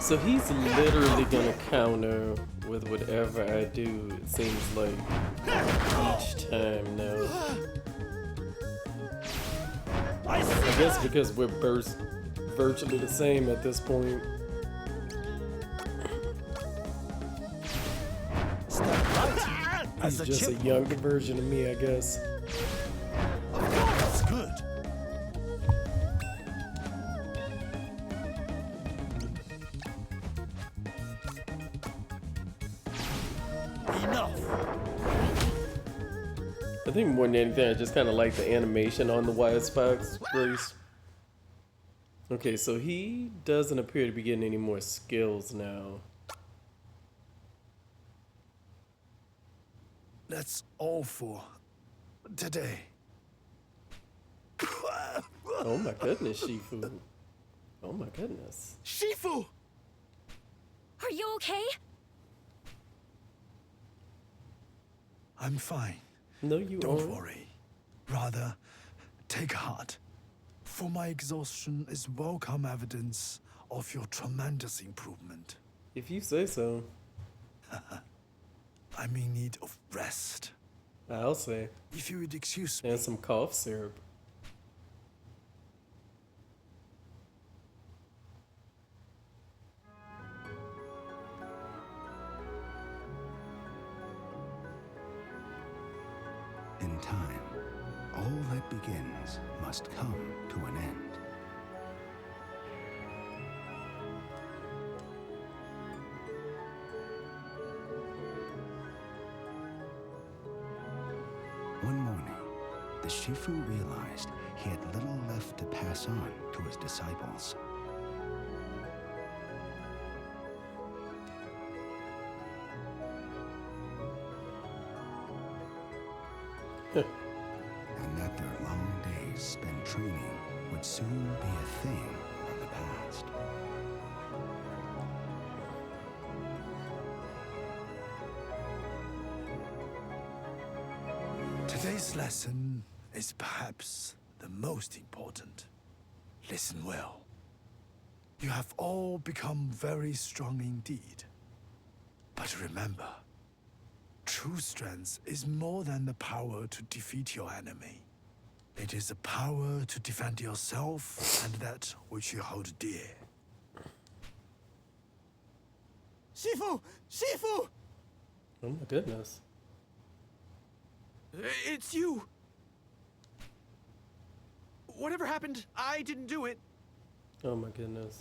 S1: So he's literally gonna counter with whatever I do, it seems like, each time now. I guess because we're virtually the same at this point.
S2: Step right.
S1: He's just a younger version of me, I guess.
S2: That's good. Enough.
S1: I think more than anything, I just kind of like the animation on the wise fox race. Okay, so he doesn't appear to be getting any more skills now.
S2: That's all for today.
S1: Oh my goodness, Shifu. Oh my goodness.
S5: Shifu!
S4: Are you okay?
S2: I'm fine.
S1: No, you
S2: Don't
S1: aren't.
S2: worry. Rather, take heart. For my exhaustion is welcome evidence of your tremendous improvement.
S1: If you say so,
S2: I'm in need of rest.
S1: I'll say.
S2: If you would excuse me.
S1: And some cough syrup.
S3: In time, all that begins must come to an end. One morning, the Shifu realized he had little left to pass on to his disciples. And that their long days spent training would soon be a thing of the past.
S2: Today's lesson is perhaps the most important. Listen well. You have all become very strong indeed. But remember, true strength is more than the power to defeat your enemy. It is the power to defend yourself and that which you hold dear.
S5: Shifu! Shifu!
S1: Oh my goodness.
S6: It's you! Whatever happened, I didn't do it.
S1: Oh my goodness.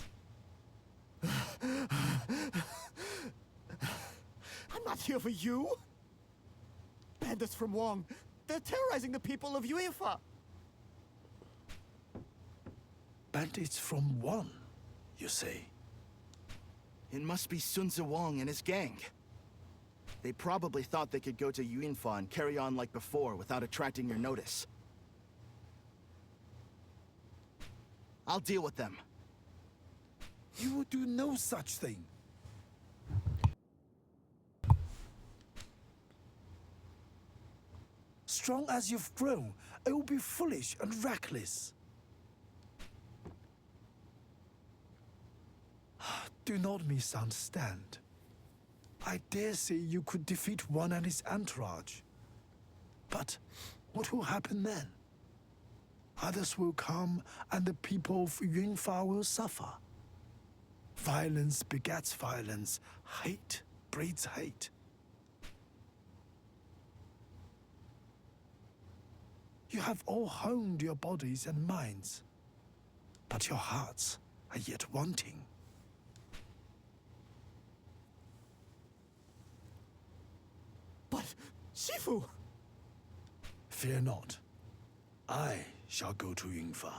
S5: I'm not here for you! Bandits from Wong, they're terrorizing the people of Yuinfa!
S2: Bandits from one, you say?
S5: It must be Sun Tzu Wong and his gang. They probably thought they could go to Yuinfa and carry on like before without attracting your notice. I'll deal with them.
S2: You will do no such thing. Strong as you've grown, it will be foolish and reckless. Do not misunderstand. I dare say you could defeat one and his entourage. But what will happen then? Others will come and the people of Yunfa will suffer. Violence begets violence. Hate breeds hate. You have all honed your bodies and minds, but your hearts are yet wanting.
S5: But, Shifu!
S2: Fear not. I shall go to Yunfa.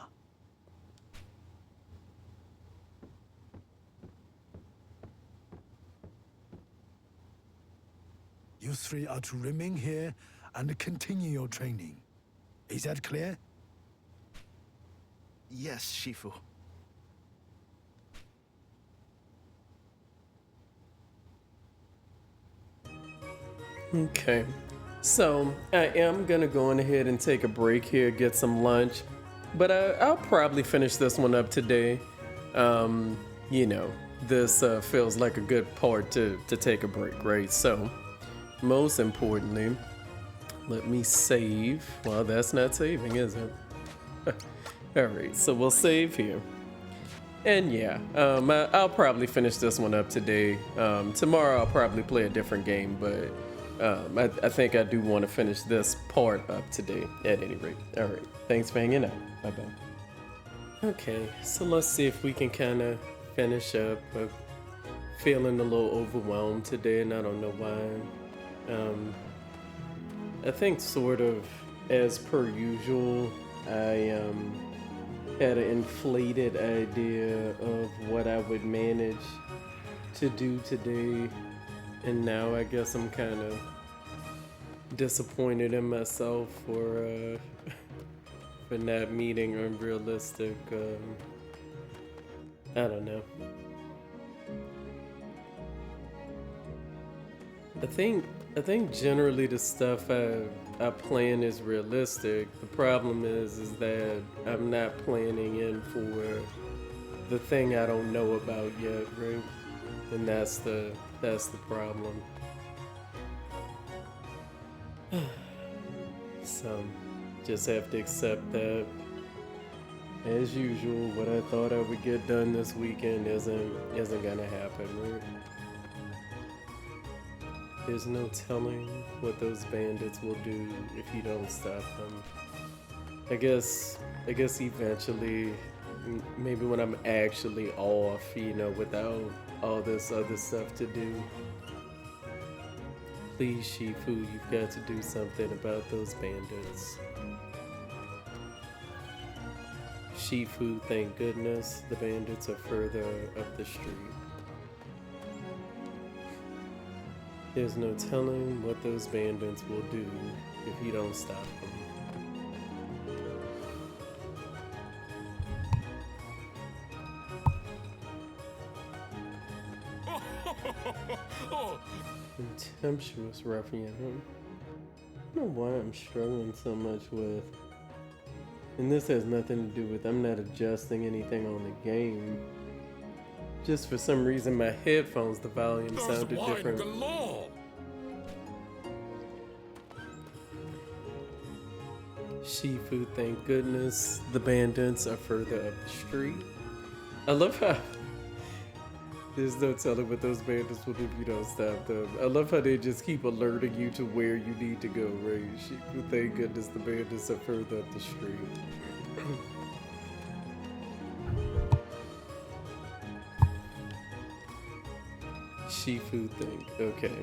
S2: You three are to remain here and continue your training. Is that clear?
S5: Yes, Shifu.
S1: Okay, so I am gonna go on ahead and take a break here, get some lunch, but I'll probably finish this one up today. You know, this feels like a good part to take a break, right? So, most importantly, let me save. Well, that's not saving, is it? All right, so we'll save here. And yeah, I'll probably finish this one up today. Tomorrow I'll probably play a different game, but I think I do want to finish this part up today at any rate. All right, thanks for hanging out. Bye-bye. Okay, so let's see if we can kind of finish up. I'm feeling a little overwhelmed today, and I don't know why. I think sort of as per usual, I had an inflated idea of what I would manage to do today, and now I guess I'm kind of disappointed in myself for not meeting unrealistic, I don't know. I think generally the stuff I plan is realistic. The problem is that I'm not planning in for the thing I don't know about yet, right? And that's the problem. So just have to accept that. As usual, what I thought I would get done this weekend isn't gonna happen, right? There's no telling what those bandits will do if you don't stop them. I guess eventually, maybe when I'm actually off, you know, without all this other stuff to do. Please, Shifu, you've got to do something about those bandits. Shifu, thank goodness the bandits are further up the street. There's no telling what those bandits will do if you don't stop them. Contemptuous ruffian, huh? I don't know why I'm struggling so much with. And this has nothing to do with I'm not adjusting anything on the game. Just for some reason my headphones, the volume sounded different.
S8: Galore.
S1: Shifu, thank goodness the bandits are further up the street. I love how there's no telling what those bandits will do if you don't stop them. I love how they just keep alerting you to where you need to go, right? Shifu, thank goodness the bandits are further up the street. Shifu thing. Okay.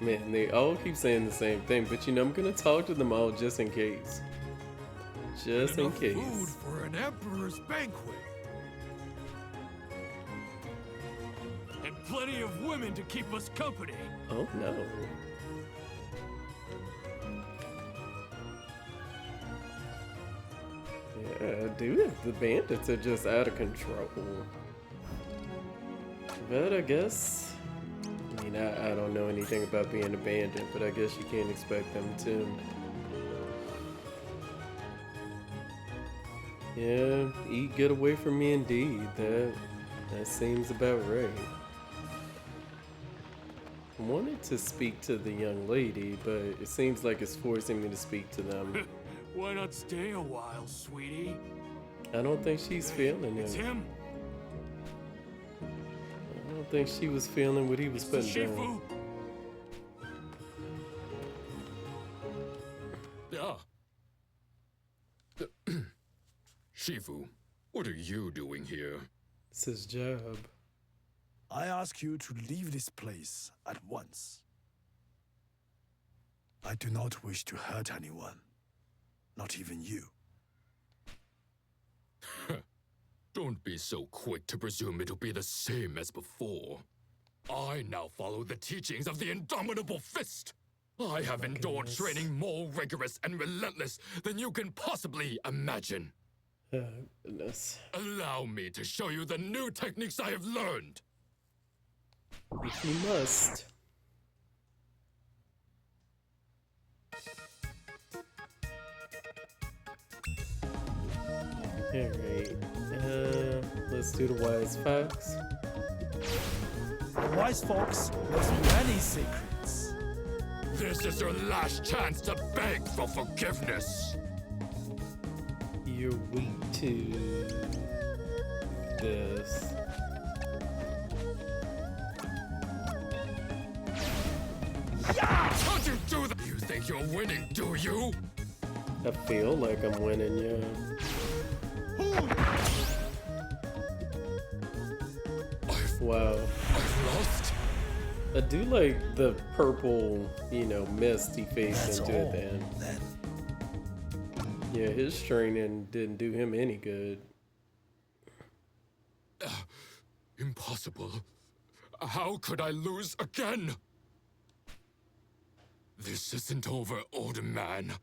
S1: Man, they all keep saying the same thing, but you know, I'm gonna talk to them all just in case. Just in case.
S8: Food for an emperor's banquet.
S9: And plenty of women to keep us company.
S1: Oh no. Yeah, dude, the bandits are just out of control. But I guess, I mean, I don't know anything about being a bandit, but I guess you can't expect them to. Yeah, eat, get away from me indeed. That seems about right. I wanted to speak to the young lady, but it seems like it's forcing me to speak to them.
S9: Why not stay a while, sweetie?
S1: I don't think she's feeling
S9: It's
S1: it.
S9: him.
S1: I don't think she was feeling what he was putting down.
S9: Shifu.
S8: Yeah. Shifu, what are you doing here?
S1: It's his job.
S2: I ask you to leave this place at once. I do not wish to hurt anyone, not even you.
S8: Don't be so quick to presume it'll be the same as before. I now follow the teachings of the Indomitable Fist. I have endured training more rigorous and relentless than you can possibly imagine.
S1: Oh, goodness.
S8: Allow me to show you the new techniques I have learned.
S1: If you must. Alright. Let's do the wise fox.
S2: The wise fox knows many secrets.
S8: This is your last chance to beg for forgiveness.
S1: You're weak to this.
S8: How'd you do that? You think you're winning, do you?
S1: I feel like I'm winning, yeah. Wow.
S8: I've lost.
S1: I do like the purple, mist he faced
S2: That's
S1: into
S2: all,
S1: at the end.
S2: then.
S1: Yeah, his training didn't do him any good.
S8: Impossible. How could I lose again? This isn't over, old man.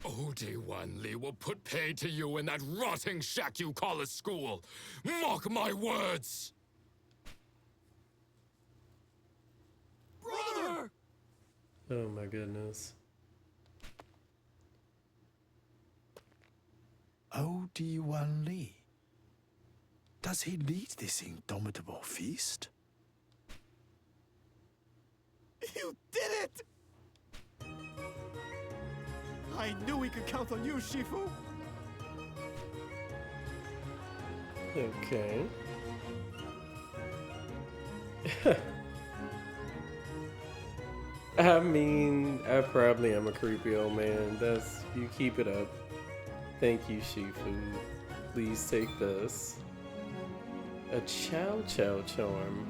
S8: Old-Wan Lee will put pay to you in that rotting shack you call a school. Mark my words!
S5: Brother!
S1: Oh my goodness.
S2: Old-Wan Lee. Does he lead this indomitable feast?
S5: You did it! I knew we could count on you, Shifu!
S1: Okay. I mean, I probably am a creepy old man. You keep it up. Thank you, Shifu. Please take this. A Chow Chow charm.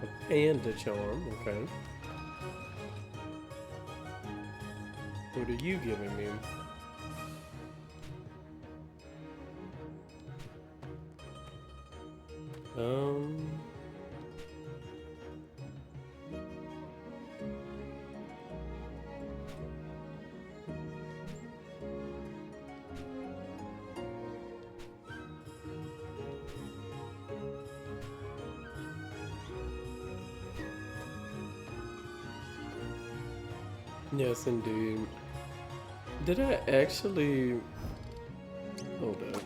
S1: A panda charm, okay. What are you giving me? Yes, indeed. Did I actually... Hold up.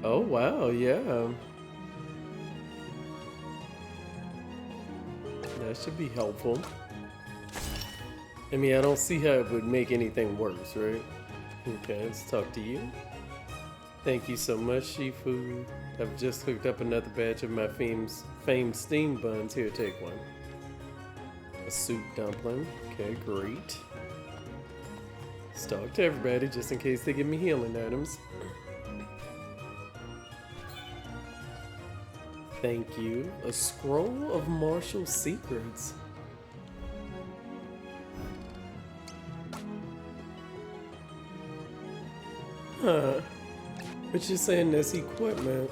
S1: Oh, wow, yeah. That should be helpful. I mean, I don't see how it would make anything worse, right? Okay, let's talk to you. Thank you so much, Shifu. I've just hooked up another batch of my famed steam buns. Here, take one. A soup dumpling. Okay, great. Let's talk to everybody just in case they give me healing items. Thank you. A scroll of martial secrets. Huh. But you're saying this equipment.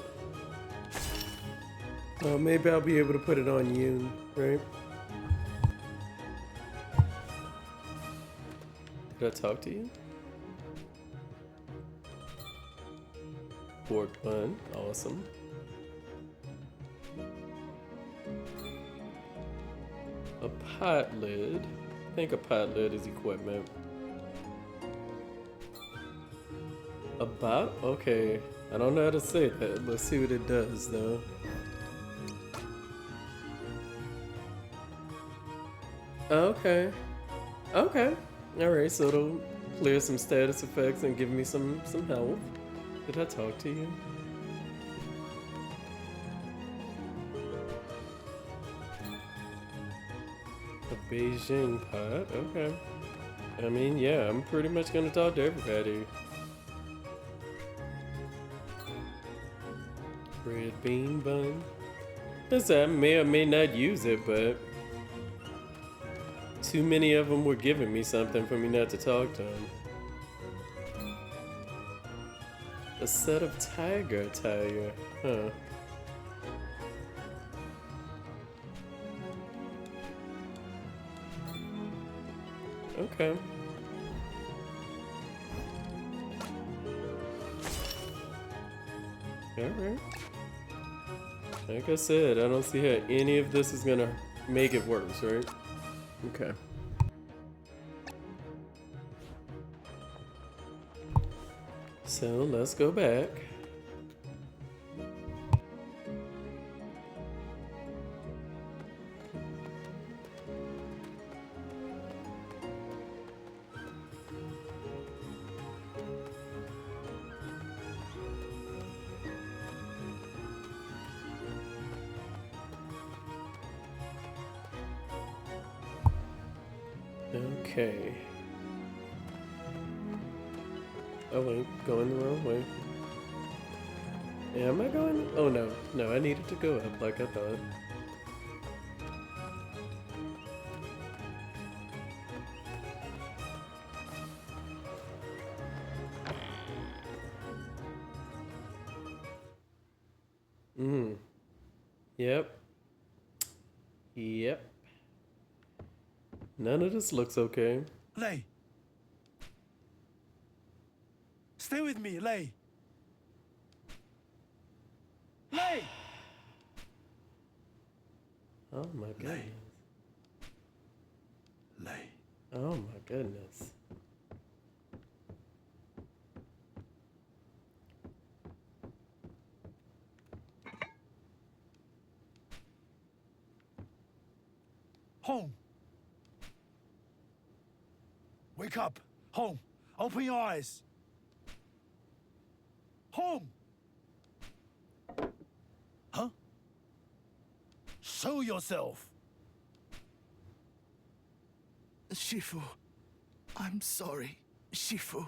S1: Maybe I'll be able to put it on you, right? Did I talk to you? Pork bun, awesome. A pot lid. I think a pot lid is equipment. About? Okay. I don't know how to say that. Let's see what it does though. Okay. Okay. Alright, so it'll clear some status effects and give me some health. Did I talk to you? A Beijing pot. Okay. I mean, yeah, I'm pretty much gonna talk to everybody. Red bean bun. Listen, I may or may not use it, but too many of them were giving me something for me not to talk to them. A set of tiger attire. Huh. Okay. Alright. Like I said, I don't see how any of this is gonna make it worse, right? Okay. So let's go back. Okay. Oh wait, going the wrong way. Am I going? Oh no, no, I needed to go up like I thought. Yep. Yep. None of this looks okay.
S2: Lei! Stay with me, Lei! Lei!
S1: Oh my goodness.
S2: Lei.
S1: Oh my goodness.
S2: Home! Wake up! Home! Open your eyes! Home! Huh? Show yourself!
S3: Shifu, I'm sorry, Shifu.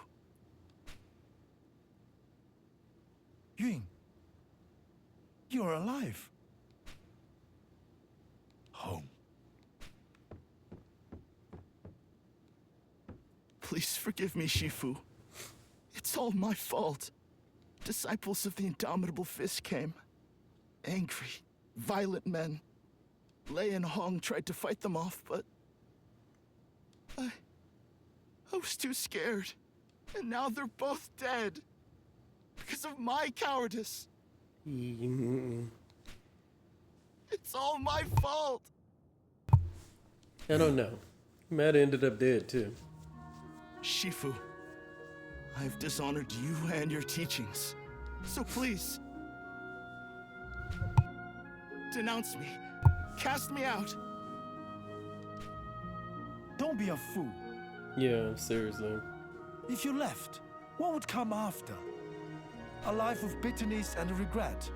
S2: Yun, you're alive. Home.
S3: Please forgive me, Shifu. It's all my fault. Disciples of the Indomitable Fist came. Angry, violent men. Lei and Hong tried to fight them off, but I was too scared. And now they're both dead. Because of my cowardice. It's all my fault.
S1: I don't know. Matt ended up dead too.
S3: Shifu, I've dishonored you and your teachings. So please, denounce me. Cast me out.
S2: Don't be a fool.
S1: Yeah, seriously.
S2: If you left, what would come after? A life of bitterness and regret.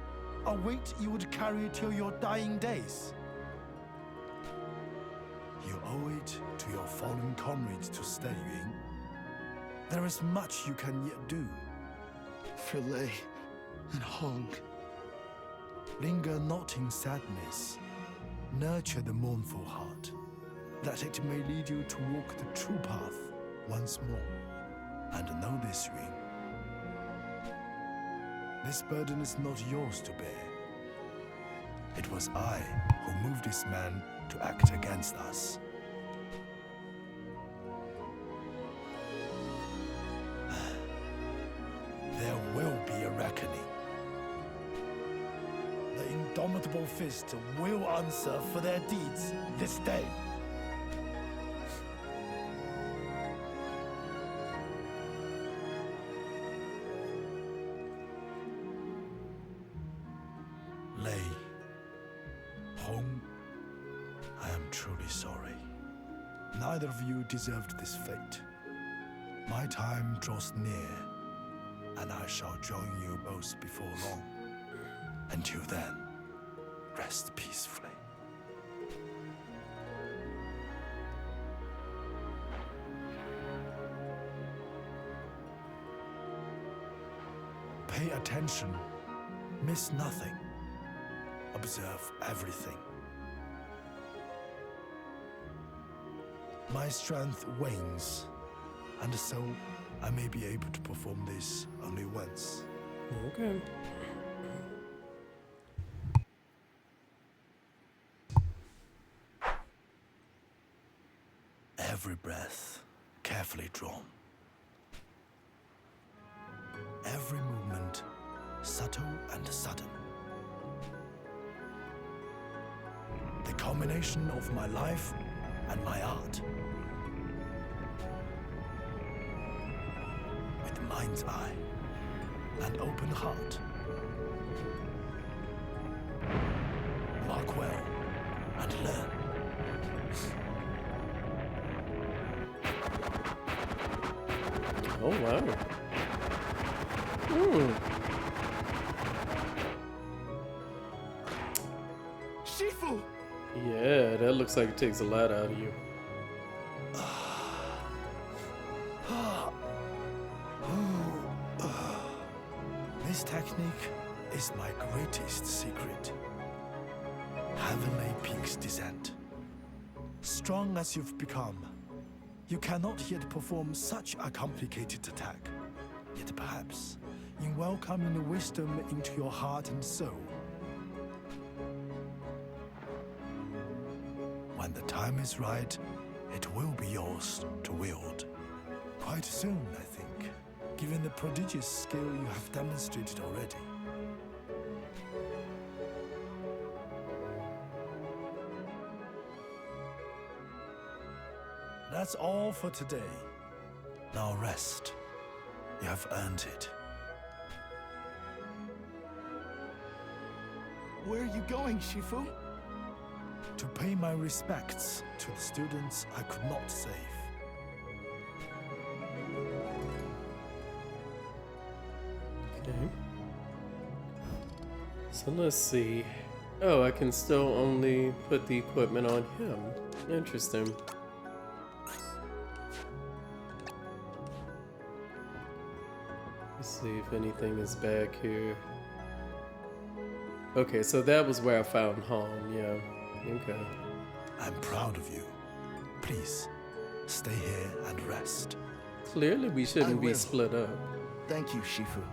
S2: A weight you would carry till your dying days. You owe it to your fallen comrades to stay, Yun. There is much you can yet do.
S3: For Lei and Hong.
S2: Linger not in sadness. Nurture the mournful heart, that it may lead you to walk the true path once more. And know this, Yun. This burden is not yours to bear. It was I who moved this man to act against us. There will be a reckoning. The Indomitable Fist will answer for their deeds this day. Lei, Hong, I am truly sorry. Neither of you deserved this fate. My time draws near, and I shall join you both before long. Until then, rest peacefully. Pay attention. Miss nothing. Observe everything. My strength wanes, and so I may be able to perform this only once.
S1: Okay.
S2: Every breath carefully drawn. Every movement subtle and sudden. The culmination of my life and my art. With mind's eye and open heart. Mark well and learn.
S1: Oh, wow. Hmm.
S5: Shifu!
S1: Yeah, that looks like it takes a lot out of you.
S2: This technique is my greatest secret. Heavenly Peak's descent. Strong as you've become, you cannot yet perform such a complicated attack. Yet perhaps, in welcoming the wisdom into your heart and soul, when the time is right, it will be yours to wield. Quite soon, I think, given the prodigious skill you have demonstrated already. That's all for today. Now rest. You have earned it.
S5: Where are you going, Shifu?
S2: To pay my respects to the students I could not save.
S1: Okay. So let's see. Oh, I can still only put the equipment on him. Interesting. Let's see if anything is back here. Okay, so that was where I found Han, yeah. Okay.
S2: I'm proud of you. Please, stay here and rest.
S1: Clearly we shouldn't be
S5: will.
S1: split up.
S5: Thank you, Shifu.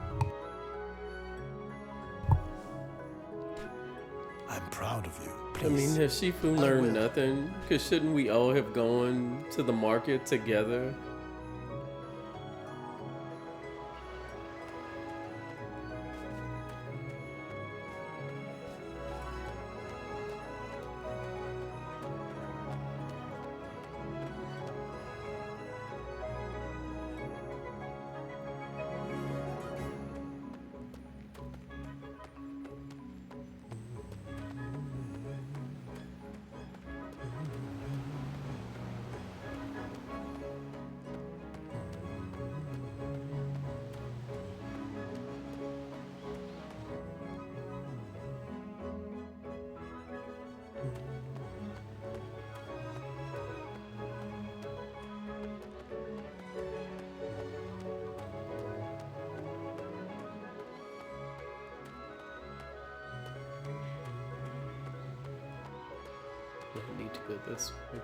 S2: I'm proud of you. Please.
S1: I mean, has Shifu learned nothing? Because shouldn't we all have gone to the market together? I need to go this way.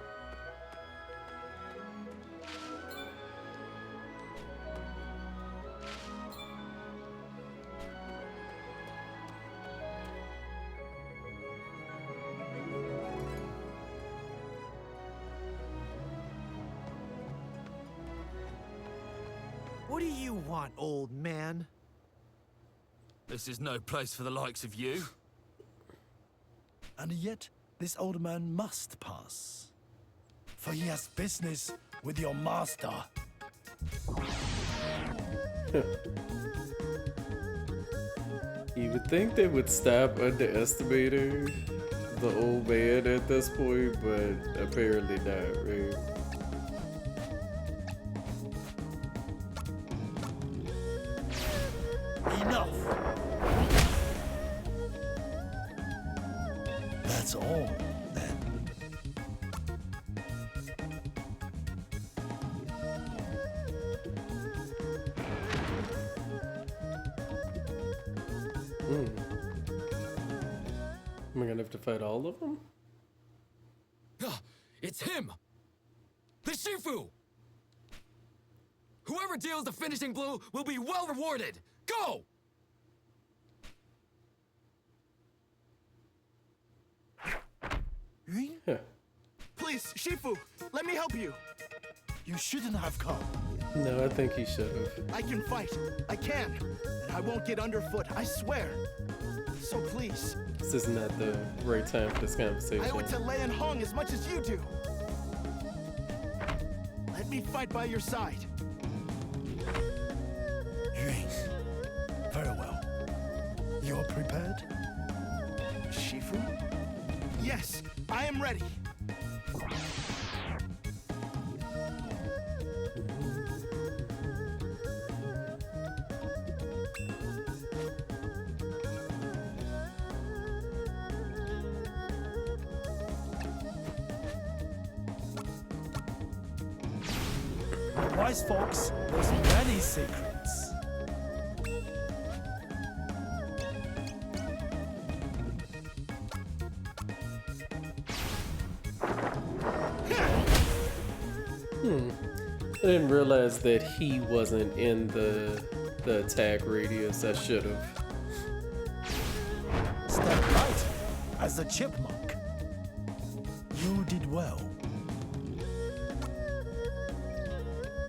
S6: What do you want, old man?
S9: This is no place for the likes of you.
S2: And yet, this old man must pass. For he has business with your master.
S1: You would think they would stop underestimating the old man at this point, but apparently not, right?
S2: Enough! That's all, then.
S1: Hmm. Am I gonna have to fight all of them?
S6: Ah, it's him! The Shifu! Whoever deals the finishing blow will be well rewarded! Go!
S1: Huh.
S5: Please, Shifu, let me help you.
S2: You shouldn't have come.
S1: No, I think he should have.
S5: I can fight. I can. And I won't get underfoot, I swear. So please,
S1: This is not the right time for this conversation.
S5: I owe it to Lei and Hong as much as you do. Let me fight by your side.
S2: Yun. Very well. You're prepared?
S5: Shifu? Yes, I am ready.
S2: Wise folks, there's many secrets.
S1: I didn't realize that he wasn't in the attack radius. I should have.
S2: Step right, as a chipmunk. You did well.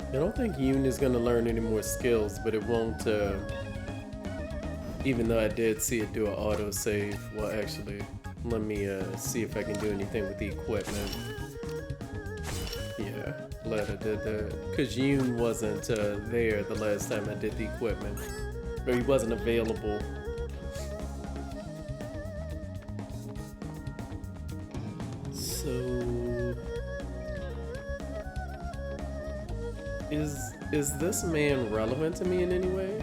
S1: I don't think Yoon is gonna learn any more skills, but it won't. Even though I did see it do an auto save. Well, actually, let me see if I can do anything with the equipment. Yeah, glad I did that. Because Yoon wasn't there the last time I did the equipment. Or he wasn't available. So... Is this man relevant to me in any way?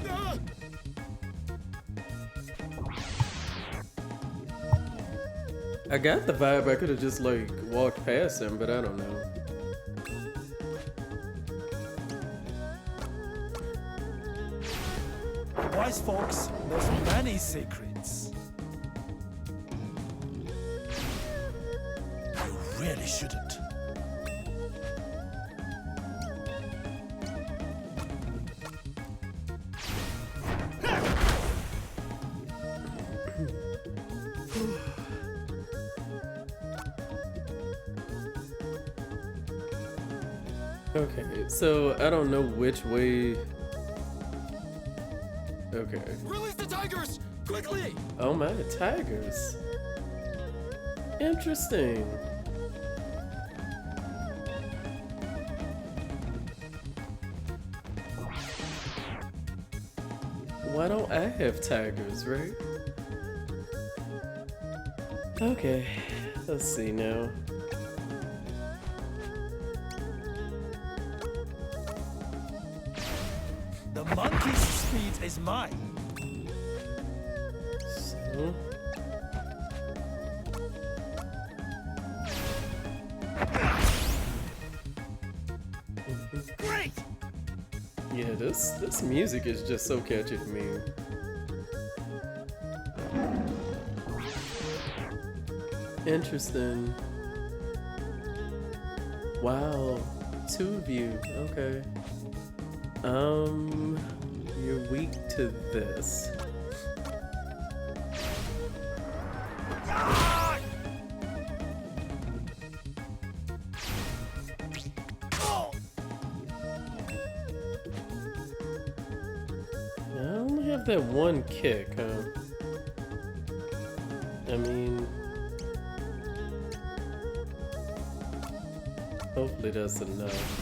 S1: I got the vibe I could have just like walked past him, but I don't know.
S2: Wise folks, there's many secrets. You really shouldn't.
S1: Okay, so I don't know which way. Okay.
S6: Release the tigers! Quickly!
S1: Oh my, tigers. Interesting. Why don't I have tigers, right? Okay, let's see now.
S2: The monkey's speed is mine.
S1: So.
S5: Great!
S1: Yeah, this music is just so catchy to me. Interesting. Wow, two of you. Okay. You're weak to this. I only have that one kick, huh? I mean, hopefully that's enough.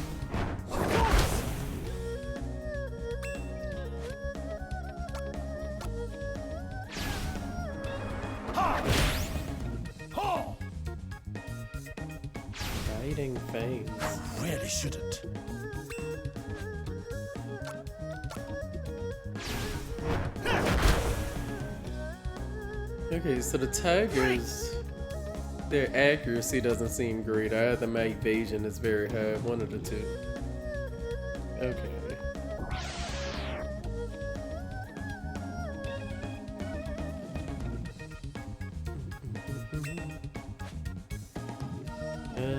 S1: Biting fangs.
S2: Really shouldn't.
S1: Okay, so the tigers, their accuracy doesn't seem great. Either my evasion is very high, one of the two. Okay.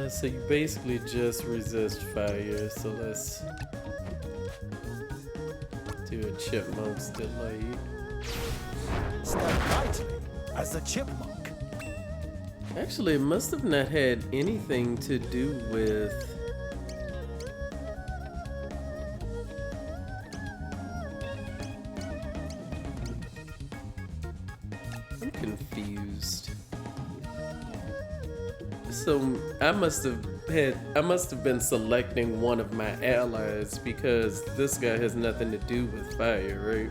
S1: So you basically just resist fire, so let's do a chipmunk's delight.
S2: Stand lightly as a chipmunk.
S1: Actually, it must have not had anything to do with... I'm confused. So I must have been selecting one of my allies because this guy has nothing to do with fire, right?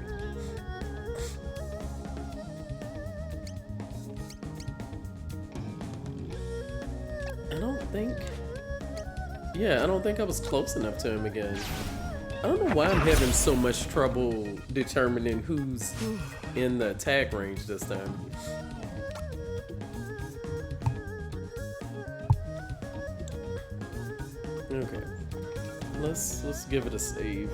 S1: I don't think I was close enough to him again. I don't know why I'm having so much trouble determining who's in the attack range this time. Okay, let's give it a save.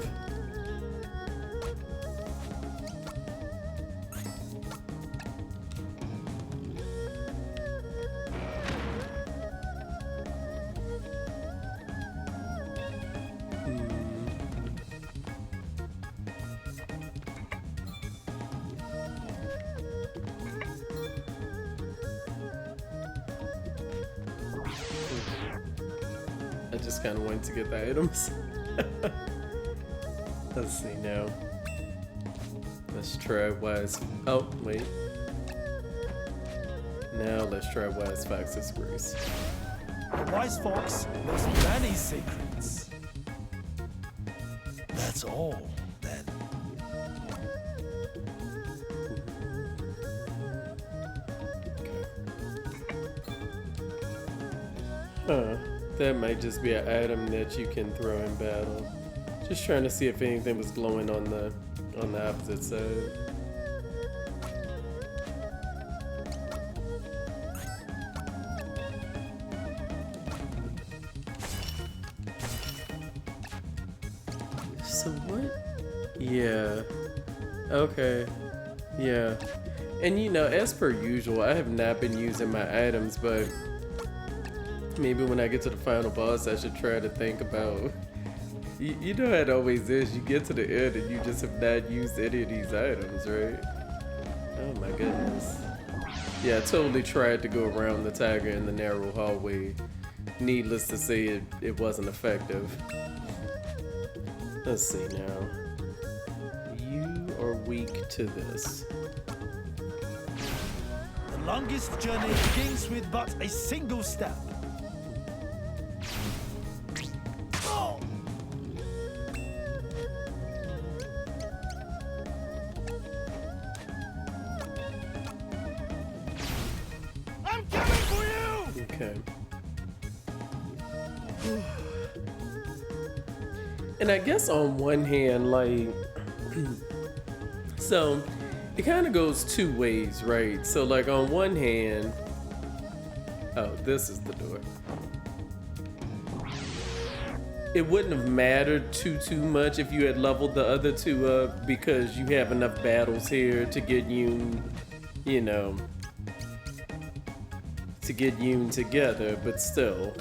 S1: I just kind of went to get the items. Let's see now. Let's try Wise. Oh, wait. Now let's try Wise Fox's Grace.
S2: The wise fox knows many secrets. That's all, then.
S1: Huh. That might just be an item that you can throw in battle. Just trying to see if anything was glowing on the opposite side. So what? Yeah. Okay. Yeah. And you know, as per usual, I have not been using my items, but maybe when I get to the final boss, I should try to think about... You know how it always is. You get to the end and you just have not used any of these items, right? Oh my goodness. Yeah, I totally tried to go around the tiger in the narrow hallway. Needless to say, it wasn't effective. Let's see now. You are weak to this.
S2: The longest journey begins with but a single step.
S1: Okay. And I guess on one hand, like, so it kind of goes two ways, right? So like on one hand, oh, this is the door. It wouldn't have mattered too much if you had leveled the other two up because you have enough battles here to get you know, to get Yoon together, but still.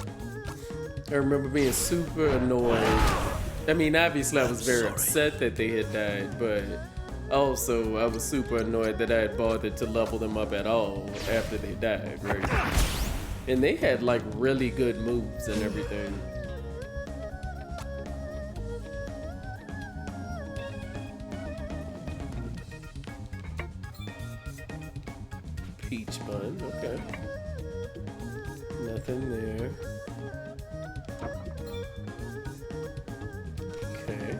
S1: I remember being super annoyed. I mean, obviously I was very upset that they had died, but also I was super annoyed that I had bothered to level them up at all after they died, right? And they had like really good moves and everything. Peach bun, okay. Nothing there. Okay.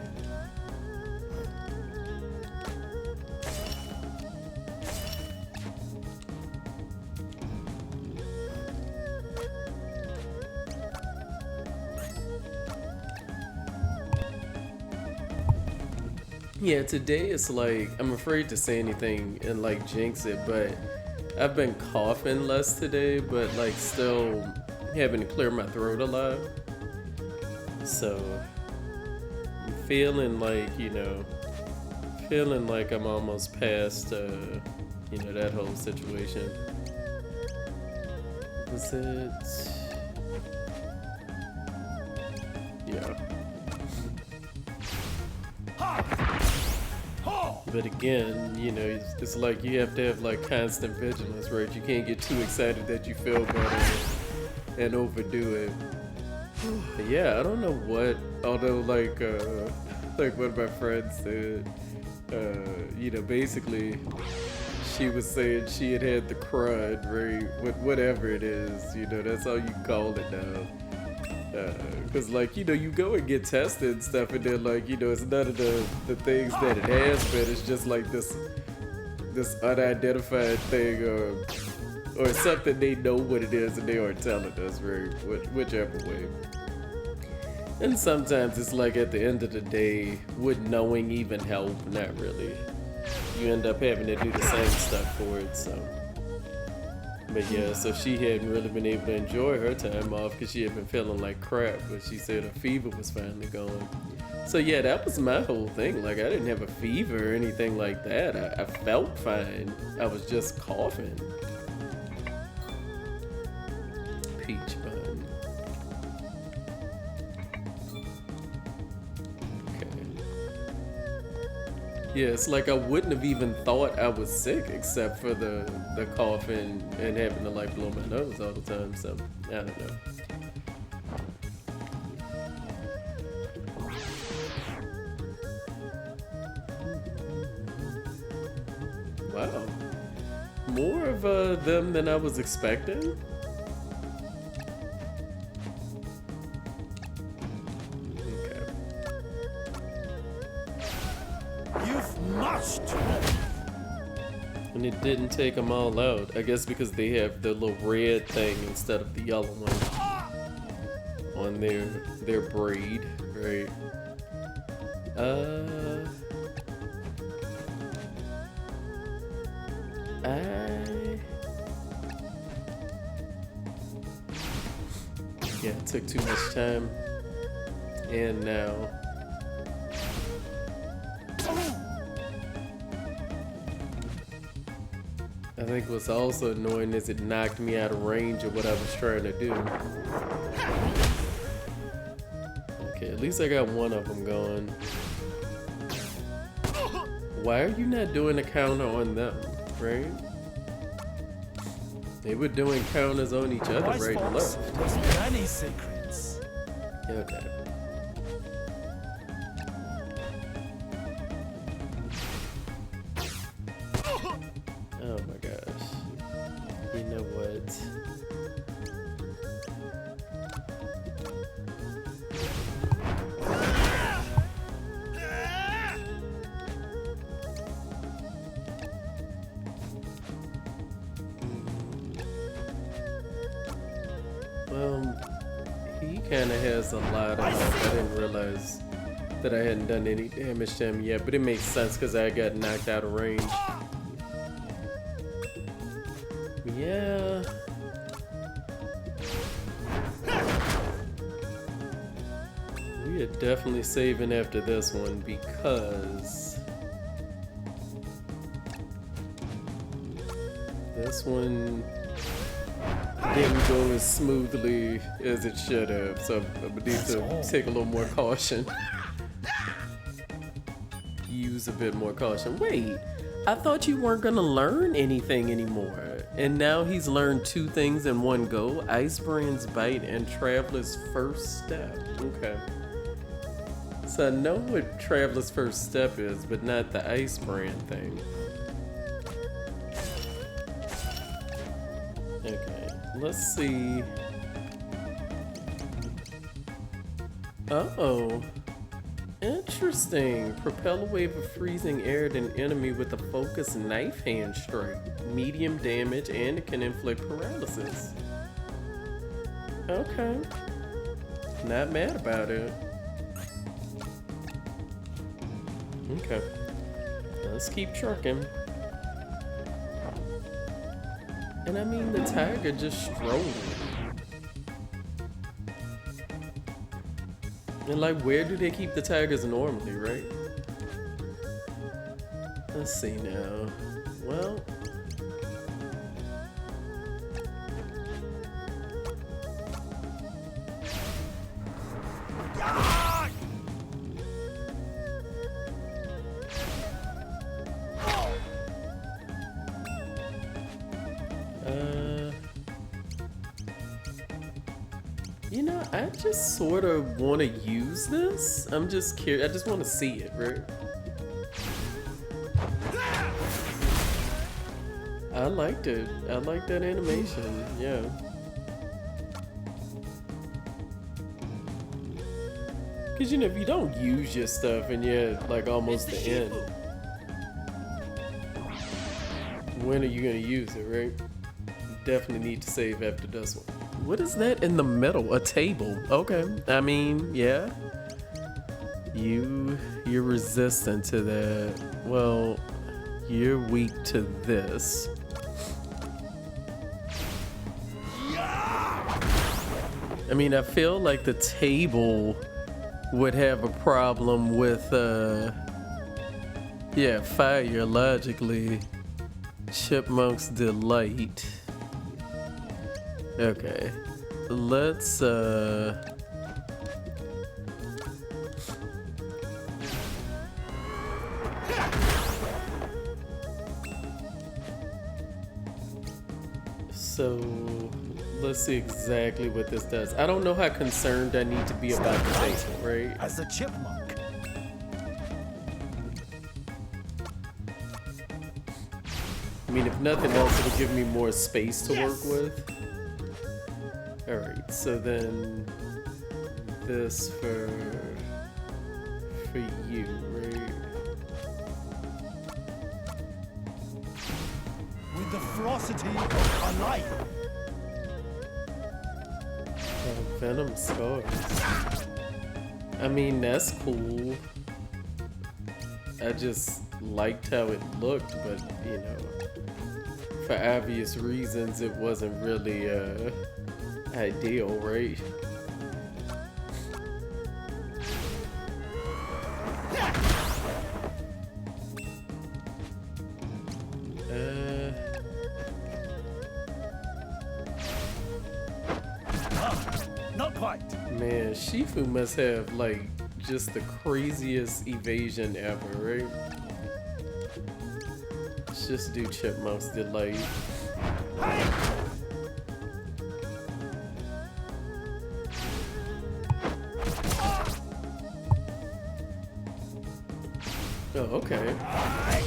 S1: Yeah, today it's like, I'm afraid to say anything and like jinx it, but I've been coughing less today, but like still having to clear my throat a lot. So I'm feeling like, you know, feeling like I'm almost past, you know, that whole situation. Was it? Yeah. But again, you know, it's like you have to have like constant vigilance, right? You can't get too excited that you feel better and overdo it. But yeah, I don't know what, although like one of my friends said, you know, basically she was saying she had the crud, right? Whatever it is, you know, that's all you call it now. Because like, you know, you go and get tested and stuff, and then like, you know, it's none of the things that it has been. It's just like this unidentified thing, or something they know what it is and they aren't telling us, right? Whichever way. And sometimes it's like at the end of the day, would knowing even help? Not really. You end up having to do the same stuff for it, so. But yeah, so she hadn't really been able to enjoy her time off because she had been feeling like crap, but she said her fever was finally gone. So yeah, that was my whole thing. Like, I didn't have a fever or anything like that. I felt fine. I was just coughing. Peach bun. Yeah, it's like I wouldn't have even thought I was sick except for the coughing and having to like blow my nose all the time, so I don't know. Wow. More of them than I was expecting? And it didn't take them all out. I guess because they have the little red thing instead of the yellow one on their braid, right? Yeah, it took too much time. And now I think what's also annoying is it knocked me out of range of what I was trying to do. Okay, at least I got one of them going. Why are you not doing a counter on them, right? They were doing counters on each other right and left.
S5: There's many secrets.
S1: Okay. Oh my gosh. You know what? Well, he kind of has a lot of health. I didn't realize that I hadn't done any damage to him yet, but it makes sense because I got knocked out of range. Yeah. We are definitely saving after this one because this one didn't go as smoothly as it should have, so I need to take a little more caution. Use a bit more caution. Wait, I thought you weren't gonna learn anything anymore. And now he's learned 2 things in one go: Icebrand's Bite and Traveler's First Step. Okay. So I know what Traveler's First Step is, but not the Icebrand thing. Okay, let's see. Oh. Interesting. Propel a wave of freezing air at an enemy with a focused knife hand strike. Medium damage, and it can inflict paralysis. Okay. Not mad about it. Okay. Let's keep trucking. And I mean, the tiger just strolling. And like, where do they keep the tigers normally, right? Let's see now. Well, I just sort of want to use this. I'm just curious. I just want to see it, right? I liked it. I like that animation. Yeah. Because, you know, if you don't use your stuff and you're like almost the end, when are you going to use it, right? Definitely need to save after this one. What is that in the middle? A table. Okay. I mean, yeah. You're resistant to that. Well, you're weak to this. I mean, I feel like the table would have a problem with, yeah, fire, logically. Chipmunk's Delight. Okay. Let's, so let's see exactly what this does. I don't know how concerned I need to be about the table, right?
S2: As a chipmunk.
S1: I mean, if nothing else, it'll give me more space to work with. Alright, so then this for you, right?
S2: With the ferocity of a lion.
S1: Oh, Venom Scars. I mean, that's cool. I just liked how it looked, but, you know, for obvious reasons, it wasn't really, ideal, right?
S2: Not quite.
S1: Man, Shifu must have like just the craziest evasion ever, right? Let's just do Chipmunk's Delight. Oh, okay. I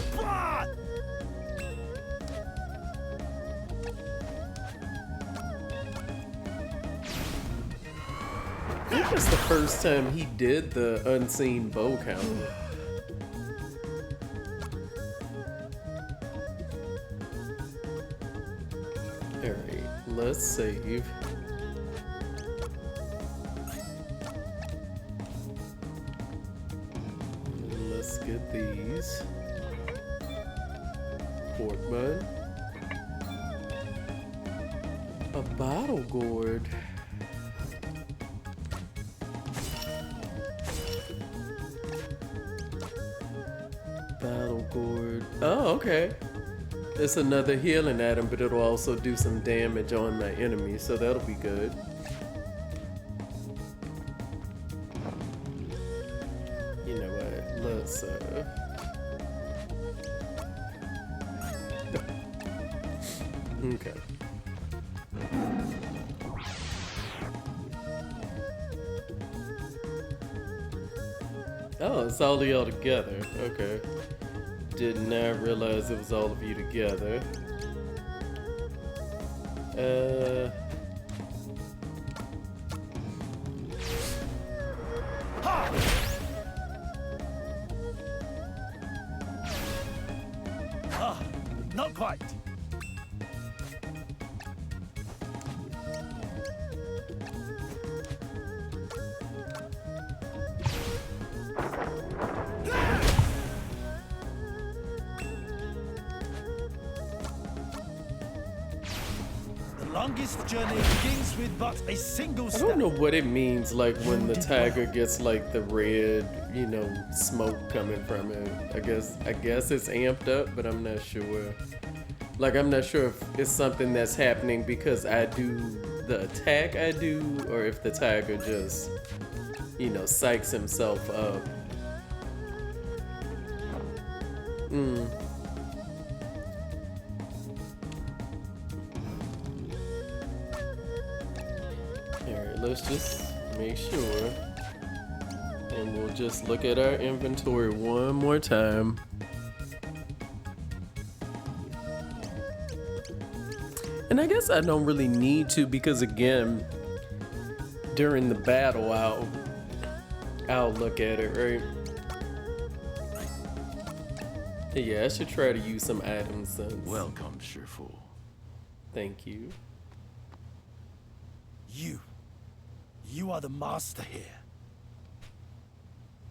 S1: think that's the first time he did the unseen bow count. Alright, let's save. Let's get these. Pork bun. A bottle gourd. Battle gourd. Oh, okay. It's another healing item, but it'll also do some damage on my enemy, so that'll be good. You know what? Let's okay. Oh, it's all of y'all together. Okay. Did not realize it was all of you together.
S2: Not quite. Longest journey begins with but a single
S1: I
S2: step.
S1: don't know what it means, like when the tiger gets like the red, you know, smoke coming from it. I guess it's amped up, but I'm not sure. Like, I'm not sure if it's something that's happening because I do the attack I do, or if the tiger just, you know, psychs himself up. Alright, let's just make sure. And we'll just look at our inventory one more time. And I guess I don't really need to because again, during the battle, I'll look at it, right? Yeah, I should try to use some items since.
S10: Welcome, Shifu.
S1: Thank you.
S2: You are the master here.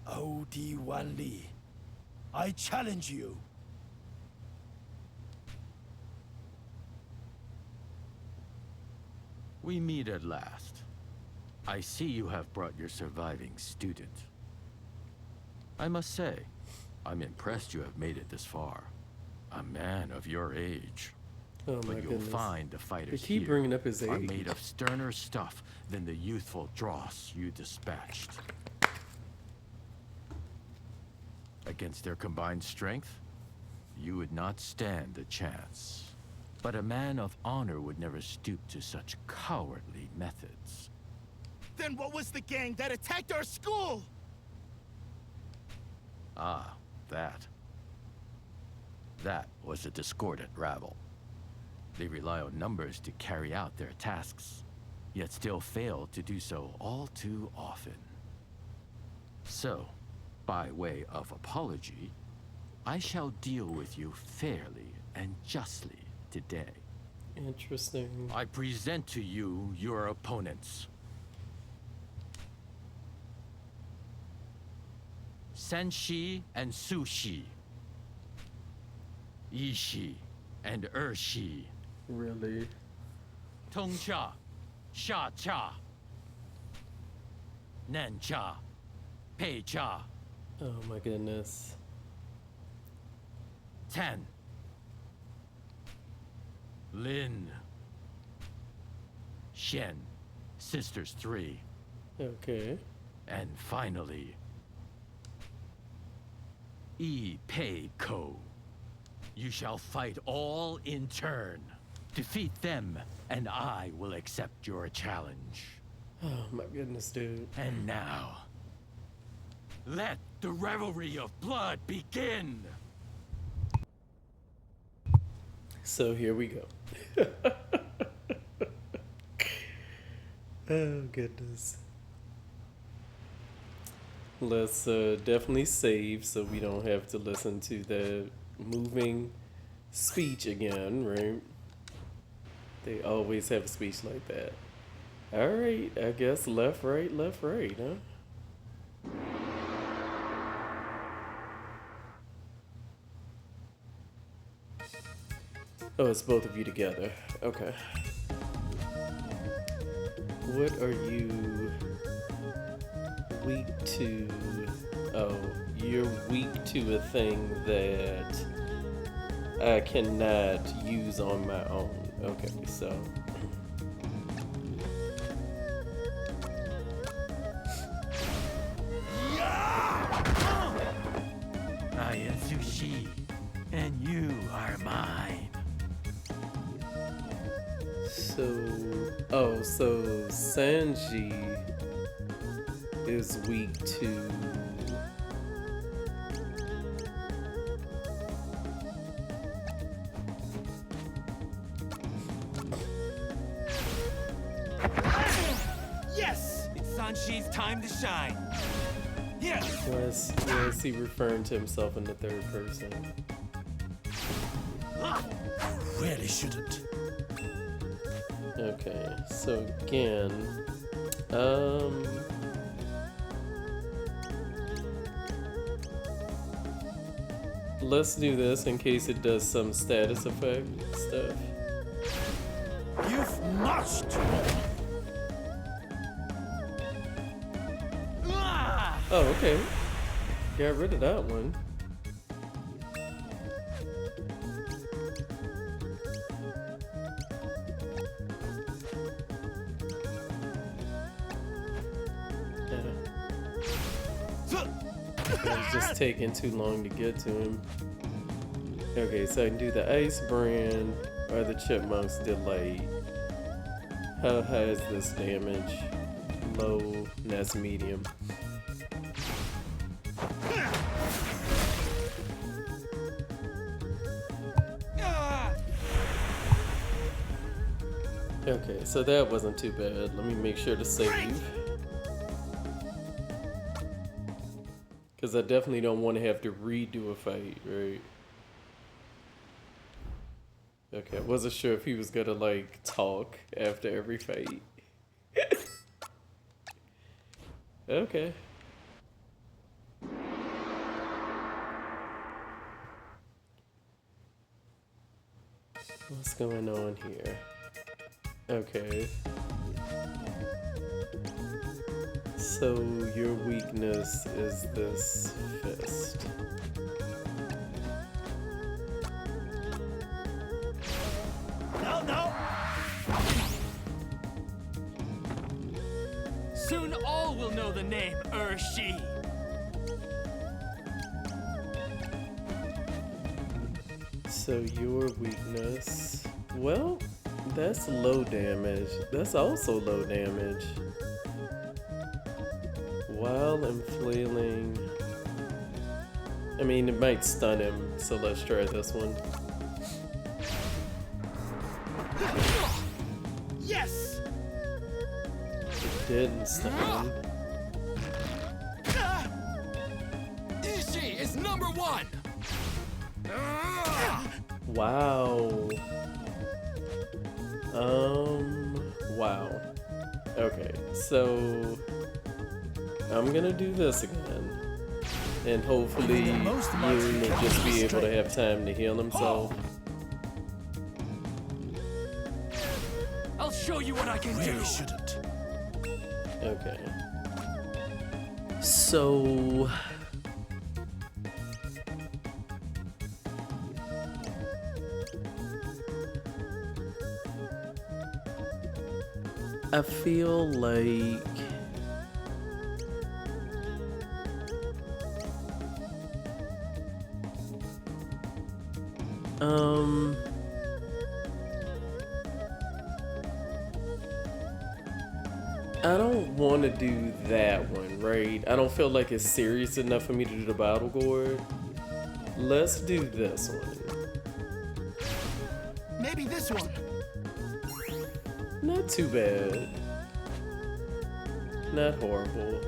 S2: O.D. Wan Li, I challenge you.
S10: We meet at last. I see you have brought your surviving student. I must say, I'm impressed you have made it this far. A man of your age.
S1: Oh my
S10: But you'll
S1: goodness.
S10: find the
S1: They
S10: fighters
S1: keep
S10: here
S1: bringing up his
S10: are
S1: age.
S10: made of sterner stuff than the youthful dross you dispatched. Against their combined strength, you would not stand a chance. But a man of honor would never stoop to such cowardly methods.
S5: Then what was the gang that attacked our school?
S10: Ah, that. That was a discordant rabble. They rely on numbers to carry out their tasks, yet still fail to do so all too often. So, by way of apology, I shall deal with you fairly and justly today.
S1: Interesting.
S10: I present to you your opponents. Senshi and Sushi. Yishi and Ershi.
S1: Really?
S10: Tongcha, Sha-cha. Nancha, Pei-cha.
S1: Oh my goodness.
S10: 10. Lin. Shen, sisters 3.
S1: Okay.
S10: And finally, Yi Pei Ko. You shall fight all in turn. Defeat them, and I will accept your challenge.
S1: Oh my goodness, dude.
S10: And now, let the revelry of blood begin!
S1: So here we go. Oh goodness. Let's definitely save so we don't have to listen to the moving speech again, right? They always have a speech like that. Alright, I guess left, right, huh? Oh, it's both of you together. Okay. What are you weak to? Oh, you're weak to a thing that I cannot use on my own. Okay, so.
S10: I am Sushi, and you are mine.
S1: So Sanji is weak to.
S5: Yes! It's Sanshi's time to shine. Yes!
S1: Why is he referring to himself in the third person?
S2: Really shouldn't.
S1: Okay, so again, let's do this in case it does some status effect stuff.
S2: You've much too
S1: Oh, okay. Got rid of that one. It was just taking too long to get to him. Okay, so I can do the ice brand or the chipmunks delay. How high is this damage? low, and that's medium. Okay, so that wasn't too bad. Let me make sure to save. Because I definitely don't want to have to redo a fight, right? Okay, I wasn't sure if he was gonna, like, talk after every fight. Okay. What's going on here? Okay. So your weakness is this fist.
S5: No.
S9: Soon all will know the name Urshi.
S1: So your weakness, well, that's low damage. That's also low damage. While I'm flailing, I mean, it might stun him, so let's try this one.
S5: Yes.
S1: It didn't stun him.
S8: Ishi is number one!
S1: Wow. Wow. Okay, so I'm gonna do this again. And hopefully Yoon will just be able to have time to heal himself.
S9: I'll show you what I can do.
S2: Shouldn't.
S1: Okay. So I feel like I don't want to do that one, right? I don't feel like it's serious enough for me to do the battle gourd. Let's do this one.
S5: Maybe this one.
S1: Not too bad. Not horrible.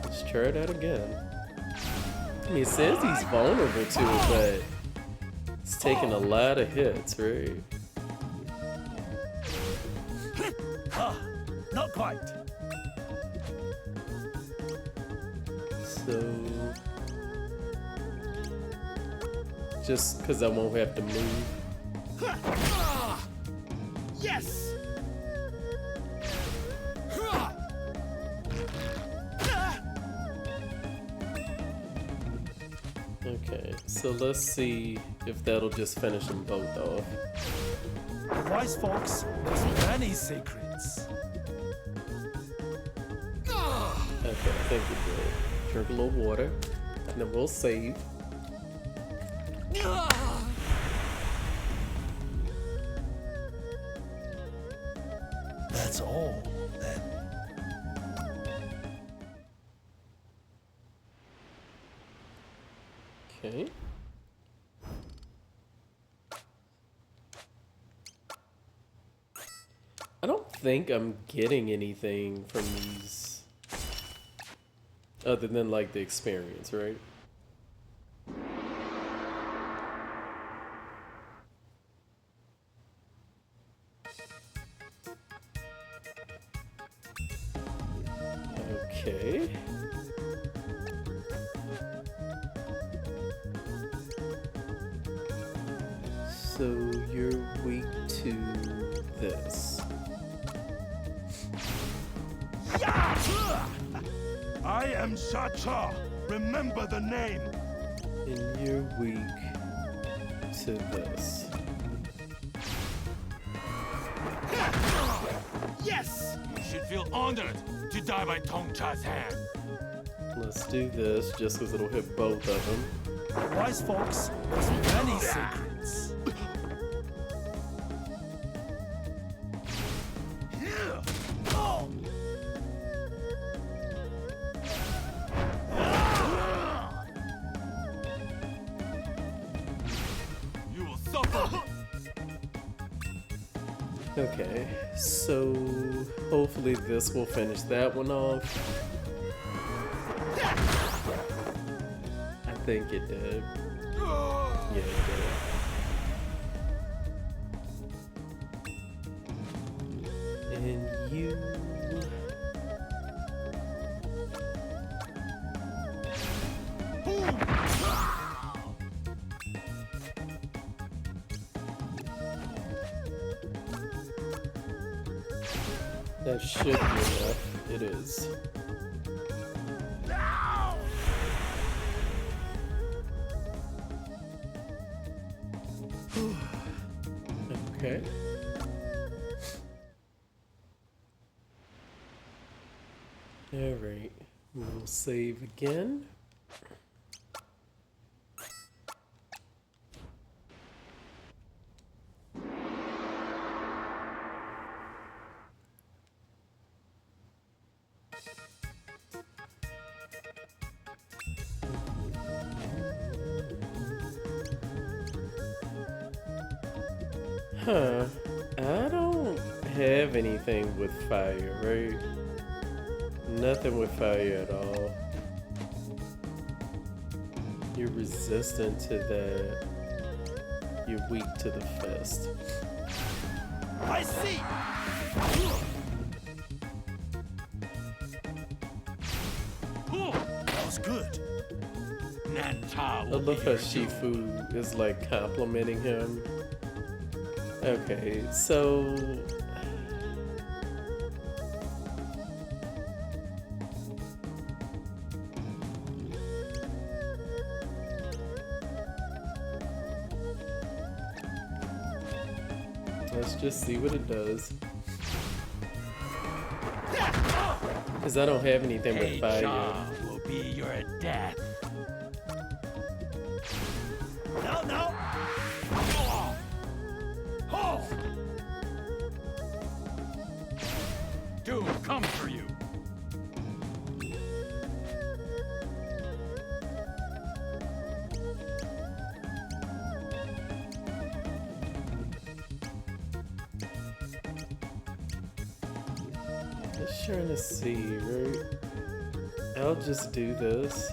S1: Let's try that again. I mean, it says he's vulnerable to it, but it's taking a lot of hits, right?
S5: Not quite.
S1: So, just because I won't have to move.
S5: Yes.
S1: Okay, so let's see if that'll just finish them both off.
S5: The wise fox knows many secrets.
S1: Okay, I think we're good. Drink a little water, and then we'll save.
S2: That's all, then.
S1: Okay. I don't think I'm getting anything from these other than like the experience, right? Okay. So you're weak to this.
S2: I am Shacha. Remember the name.
S1: And you're weak to this.
S5: Yes.
S9: You should feel honored to die by Tongcha's hand.
S1: Let's do this just because it'll hit both of them.
S2: Wise fox knows many secrets.
S9: You will suffer.
S1: Okay, so hopefully this will finish that one off. I think it did. Yeah, it did. And you... That should be enough. It is. Okay. All right. We'll save again. Huh. I don't have anything with fire, right? Nothing with fire at all. You're resistant to that. You're weak to the fist.
S2: I see! That was good.
S1: I love how Shifu is like complimenting him. Okay, so let's just see what it does. Because I don't have anything with fire.
S10: Will be your death.
S2: No, no!
S10: Doom comes for you.
S1: Just trying to see, right? I'll just do this.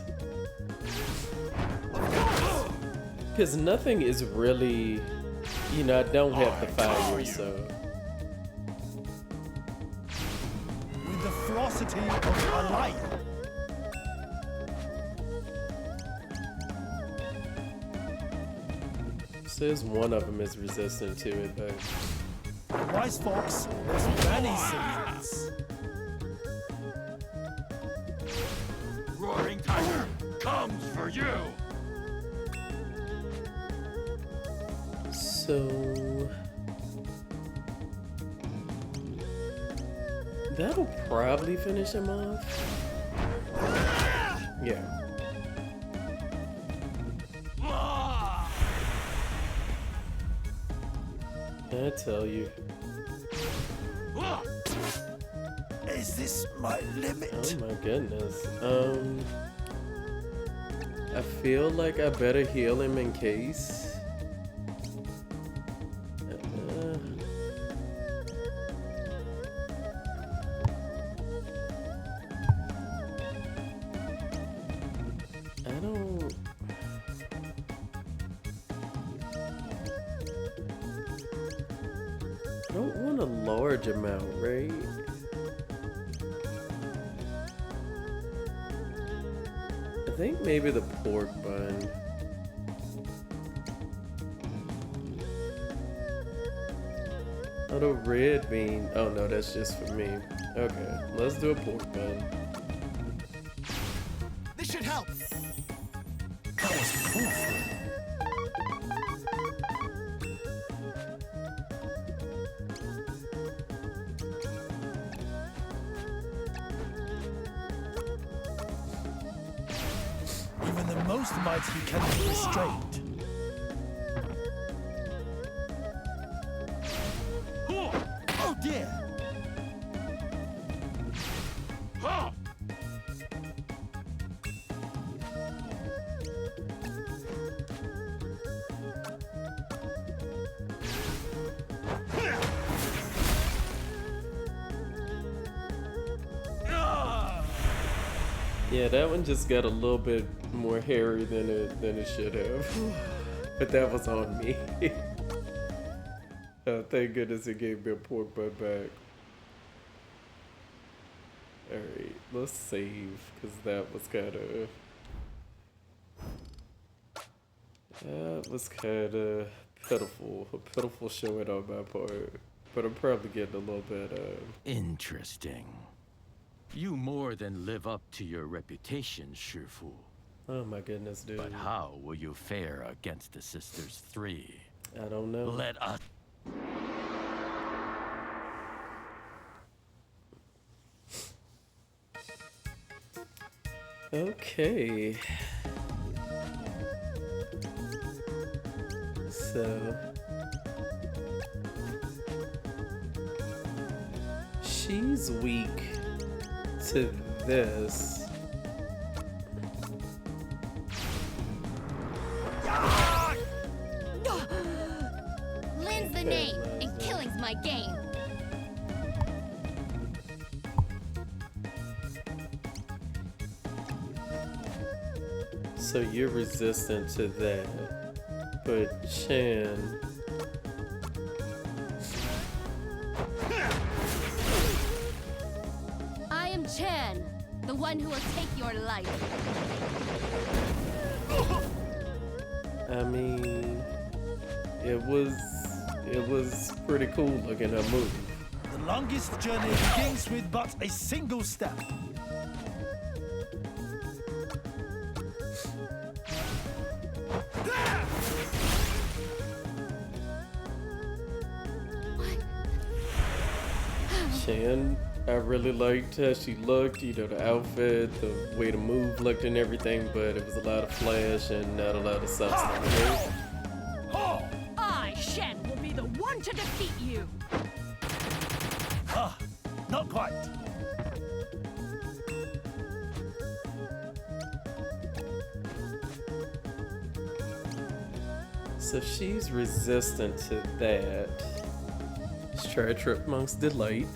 S1: Because nothing is really, you know, I don't have the fire, so.
S2: With the ferocity of a lion.
S1: Says one of them is resistant to it, but.
S2: Wise fox knows many secrets.
S10: Roaring tiger comes for you.
S1: So that'll probably finish him off. Yeah. I tell you.
S2: Is this my limit?
S1: Oh my goodness. I feel like I better heal him in case. I don't want a large amount, right? I think maybe the pork bun. Oh, the red bean. Oh no, that's just for me. Okay, let's do a pork bun.
S5: This should help.
S2: That was proof. Even the most might he cannot be restrained. Oh dear!
S1: Yeah, that one just got a little bit more hairy than it should have. But that was on me. Oh, thank goodness it gave me a pork butt back. Alright, let's save, because that was kind of pitiful. A pitiful showing on my part. But I'm probably getting a little bit,
S10: Interesting. You more than live up to your reputation, Shifu.
S1: oh my goodness, dude.
S10: But how will you fare against the Sisters 3?
S1: I don't know.
S10: Let us...
S1: Okay. So she's weak to this.
S4: Lin's the name, and killing's my game.
S1: So you're resistant to that. But Chan,
S4: I am Chan, the one who will take your life.
S1: I mean, it was pretty cool looking her move.
S2: The longest journey begins with but a single step.
S1: Chan, I really liked how she looked, you know, the outfit, the way the move looked and everything, but it was a lot of flash and not a lot of substance.
S7: I, Shen, will be the one to defeat you.
S2: Not quite.
S1: So she's resistant to that. Let's try Tripmunk's Delight.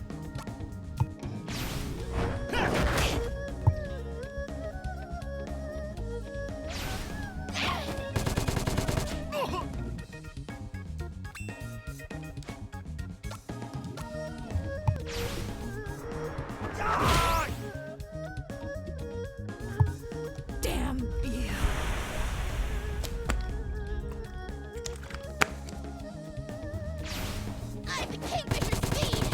S7: Damn you.
S4: I'm the Kingfisher's speed!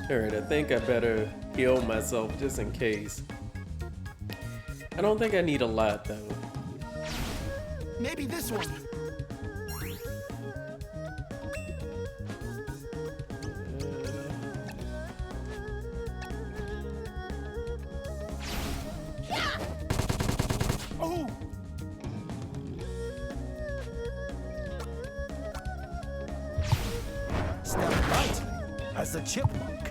S1: Alright, I think I better heal myself just in case. I don't think I need a lot though.
S2: Maybe this one. Oh! Step lightly as a chipmunk.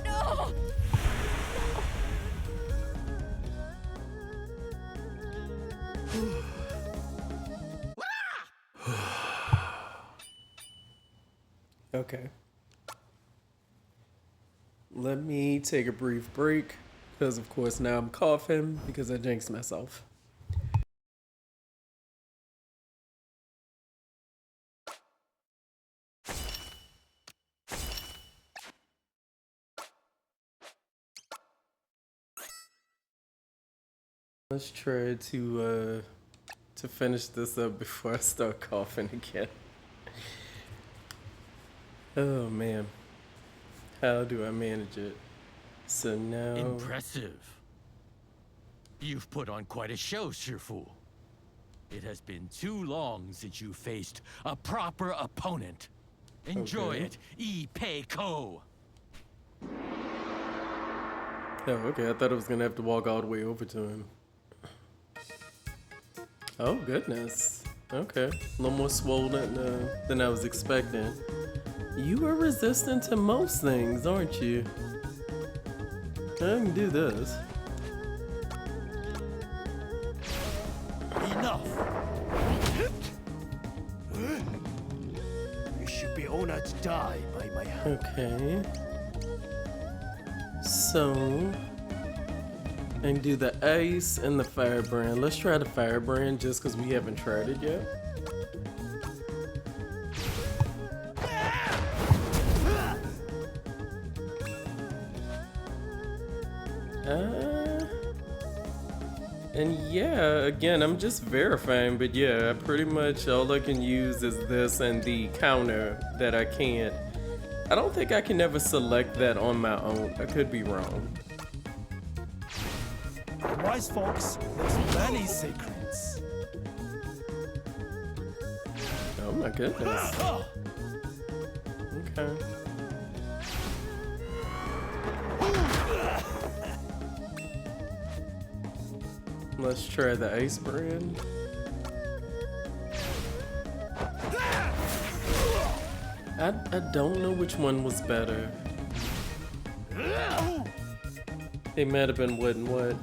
S7: No!
S1: Okay. Let me take a brief break, because of course now I'm coughing because I jinxed myself. Let's try to finish this up before I start coughing again. Oh man. How do I manage it? So now...
S10: Impressive. You've put on quite a show, Shifu. It has been too long since you faced a proper opponent. Enjoy
S1: Okay.
S10: it, Pei Ko.
S1: Oh, okay. I thought I was gonna have to walk all the way over to him. Oh, goodness. Okay. A little more swollen than I was expecting. You are resistant to most things, aren't you? I can do this.
S5: Enough! You should be honored to die by my hand.
S1: Okay. So, I can do the ice and the firebrand. Let's try the firebrand just because we haven't tried it yet. And yeah, again, I'm just verifying, but yeah, pretty much all I can use is this and the counter that I can't. I don't think I can ever select that on my own. I could be wrong.
S5: A wise fox knows many secrets.
S1: Oh my goodness. Okay. Let's try the ice brand. I don't know which one was better. They might have been what and what.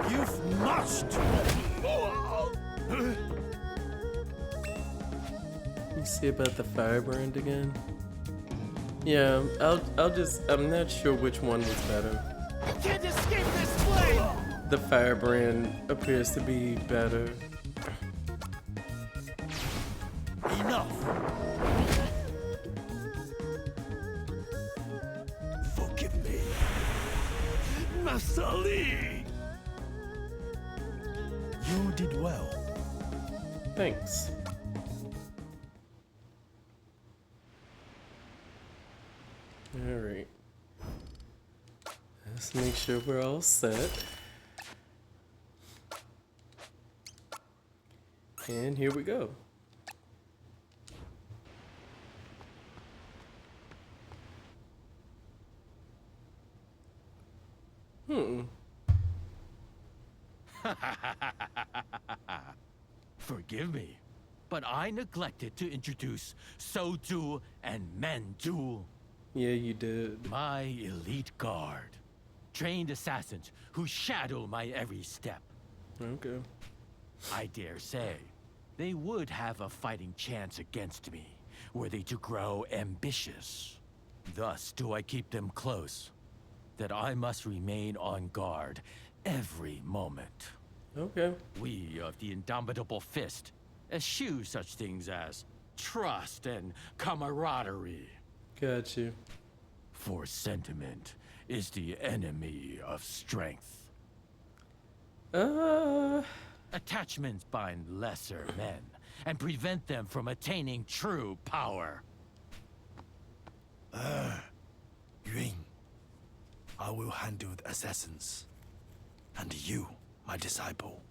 S5: You've must.
S1: You see about the firebrand again? Yeah, I'm not sure which one was better.
S5: You can't escape this flame!
S1: The firebrand appears to be better.
S5: Enough! Forgive me. Masali!
S2: You did well.
S1: Thanks. Alright. Let's make sure we're all set. And here we go.
S10: Forgive me, but I neglected to introduce Soju and Mandu,
S1: Yeah, you did.
S10: my elite guard. Trained assassins who shadow my every step.
S1: Okay.
S10: I dare say, they would have a fighting chance against me, were they to grow ambitious. Thus do I keep them close, that I must remain on guard every moment.
S1: Okay.
S10: We of the Indomitable Fist eschew such things as trust and camaraderie.
S1: Got you.
S10: For sentiment is the enemy of strength. Attachments bind lesser men and prevent them from attaining true power.
S2: Yun, I will handle the assassins. And you, my disciple,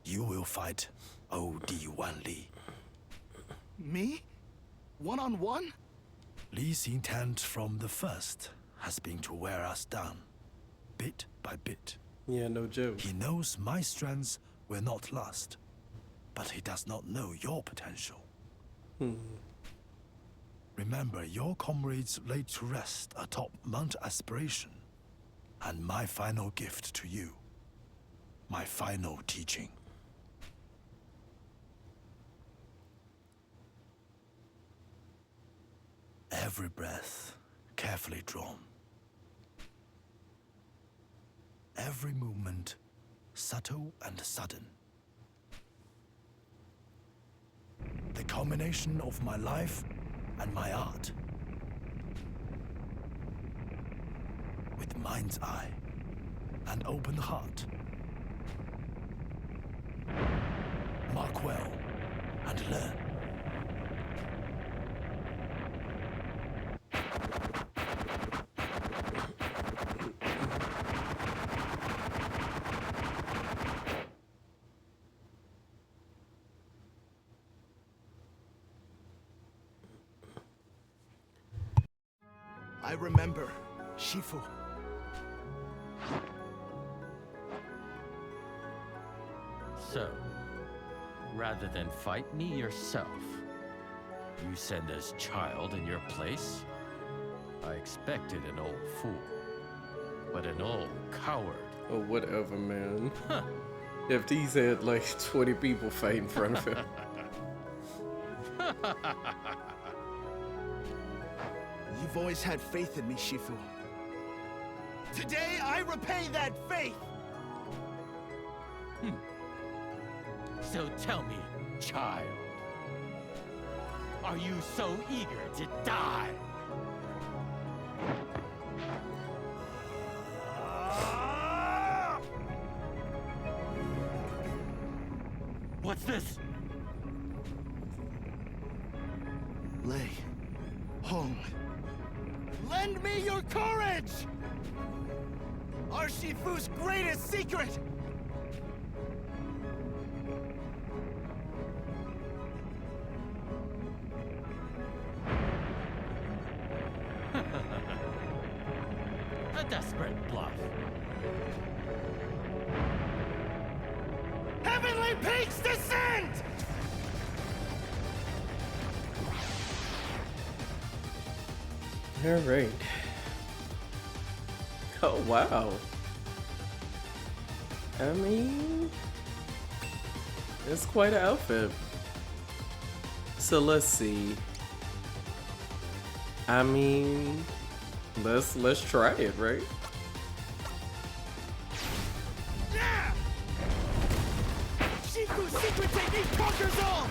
S2: you will fight O.D. Wan Li.
S5: Me? One-on-one?
S2: Li's intent from the first has been to wear us down, bit by bit.
S1: Yeah, no joke.
S2: He knows my strengths will not last, but he does not know your potential. Remember, your comrades laid to rest atop Mount Aspiration, and my final gift to you, my final teaching. Every breath carefully drawn. Every movement subtle and sudden. The culmination of my life and my art. With mind's eye and open heart. Mark well and learn.
S5: I remember. Shifu.
S10: So, rather than fight me yourself, you send this child in your place? I expected an old fool, but an old coward.
S1: Oh, whatever, man.
S10: Huh.
S1: If these had like 20 people fighting in front of him.
S5: You've always had faith in me, Shifu. Today, I repay that faith!
S10: So tell me, child, are you so eager to die? What's this?
S5: Lei, Hong, lend me your courage! Our Shifu's greatest secret!
S10: A desperate bluff.
S5: Heavenly peaks descend!
S1: All right. Oh, wow. I mean, it's quite an outfit. So let's see. I mean, let's try it, right?
S5: Yeah! Shifu's secret technique conquers all!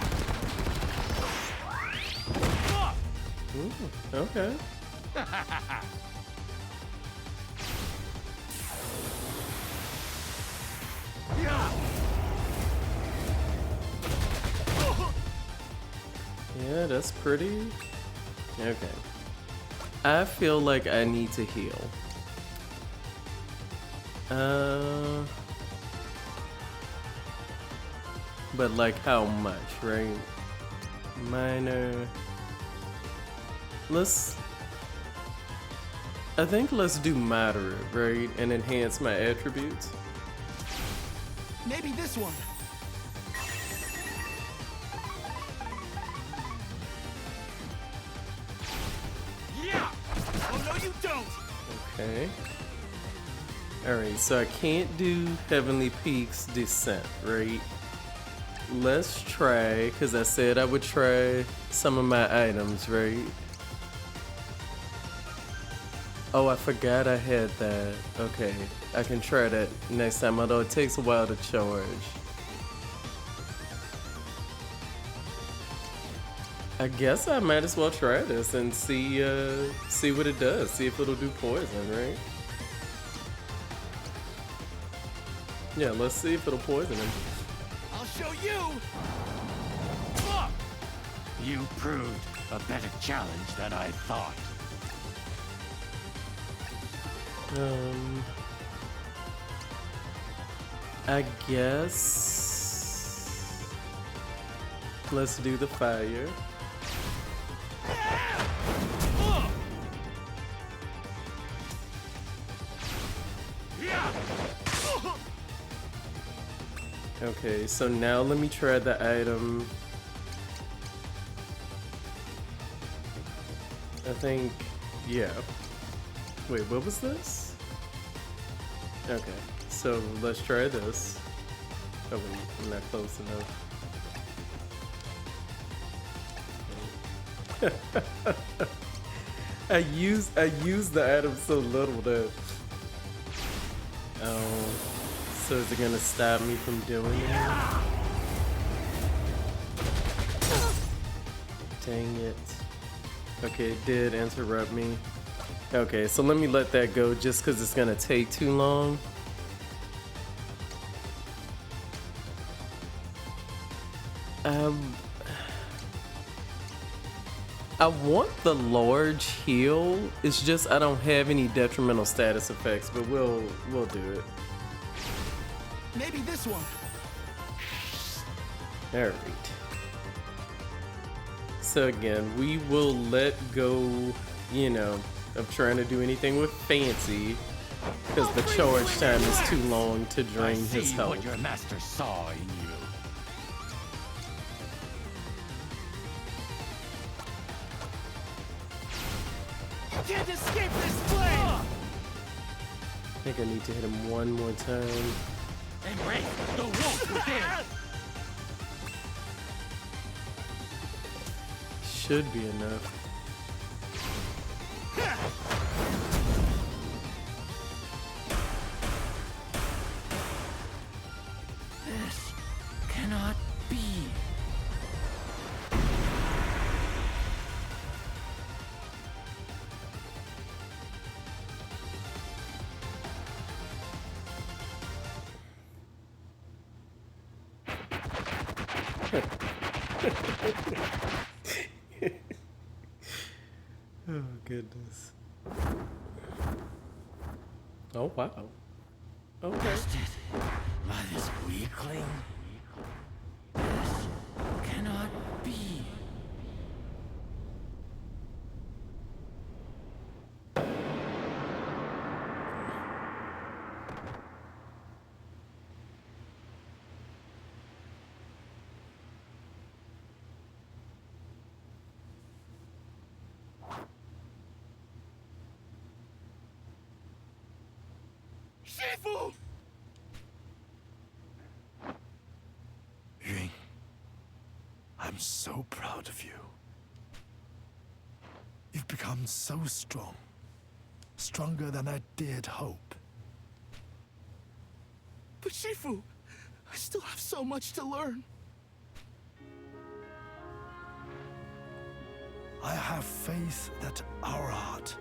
S1: Ooh, okay. Yeah, that's pretty. Okay. I feel like I need to heal. But like how much, right? Minor. I think let's do moderate, right? And enhance my attributes.
S5: Maybe this one. Yeah! Oh, no, you don't!
S1: Okay. Alright, so I can't do Heavenly Peaks Descent, right? Let's try, because I said I would try some of my items, right? Oh, I forgot I had that. Okay, I can try that next time, although it takes a while to charge. I guess I might as well try this and see what it does. See if it'll do poison, right? Yeah, let's see if it'll poison him.
S5: I'll show you!
S10: You proved a better challenge than I thought.
S1: I guess let's do the fire. Okay, so now let me try the item. I think, yeah. Wait, what was this? Okay, so let's try this. Oh, wait, I'm not close enough. I used the item so little that. Oh, so is it gonna stop me from doing it? Dang it. Okay, it did interrupt me. Okay, so let me let that go just because it's gonna take too long. I want the large heal. It's just I don't have any detrimental status effects, but we'll do it.
S5: Maybe this one.
S1: All right. So again, we will let go, you know, of trying to do anything with fancy, because the charge time is too long to drain his health.
S10: What your master saw in you.
S5: Can't escape this flame!
S1: I think I need to hit him one more time.
S10: Embrace the wolf within.
S1: Should be enough.
S10: This cannot be.
S1: Oh, goodness. Oh, wow. Okay.
S10: Bested by this weakling? This cannot be.
S5: Shifu!
S2: Yun, I'm so proud of you. You've become so strong. Stronger than I dared hope.
S5: But Shifu, I still have so much to learn.
S2: I have faith that our art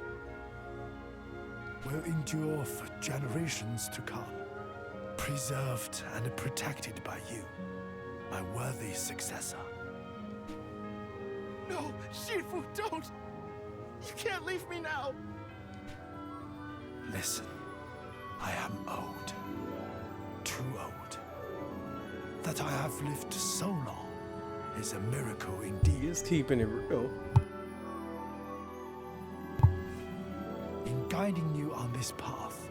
S2: will endure for generations to come, preserved and protected by you, my worthy successor.
S5: No, Shifu, don't! You can't leave me now!
S2: Listen, I am old, too old. That I have lived so long is a miracle indeed.
S1: He is keeping it real.
S2: In guiding you on this path,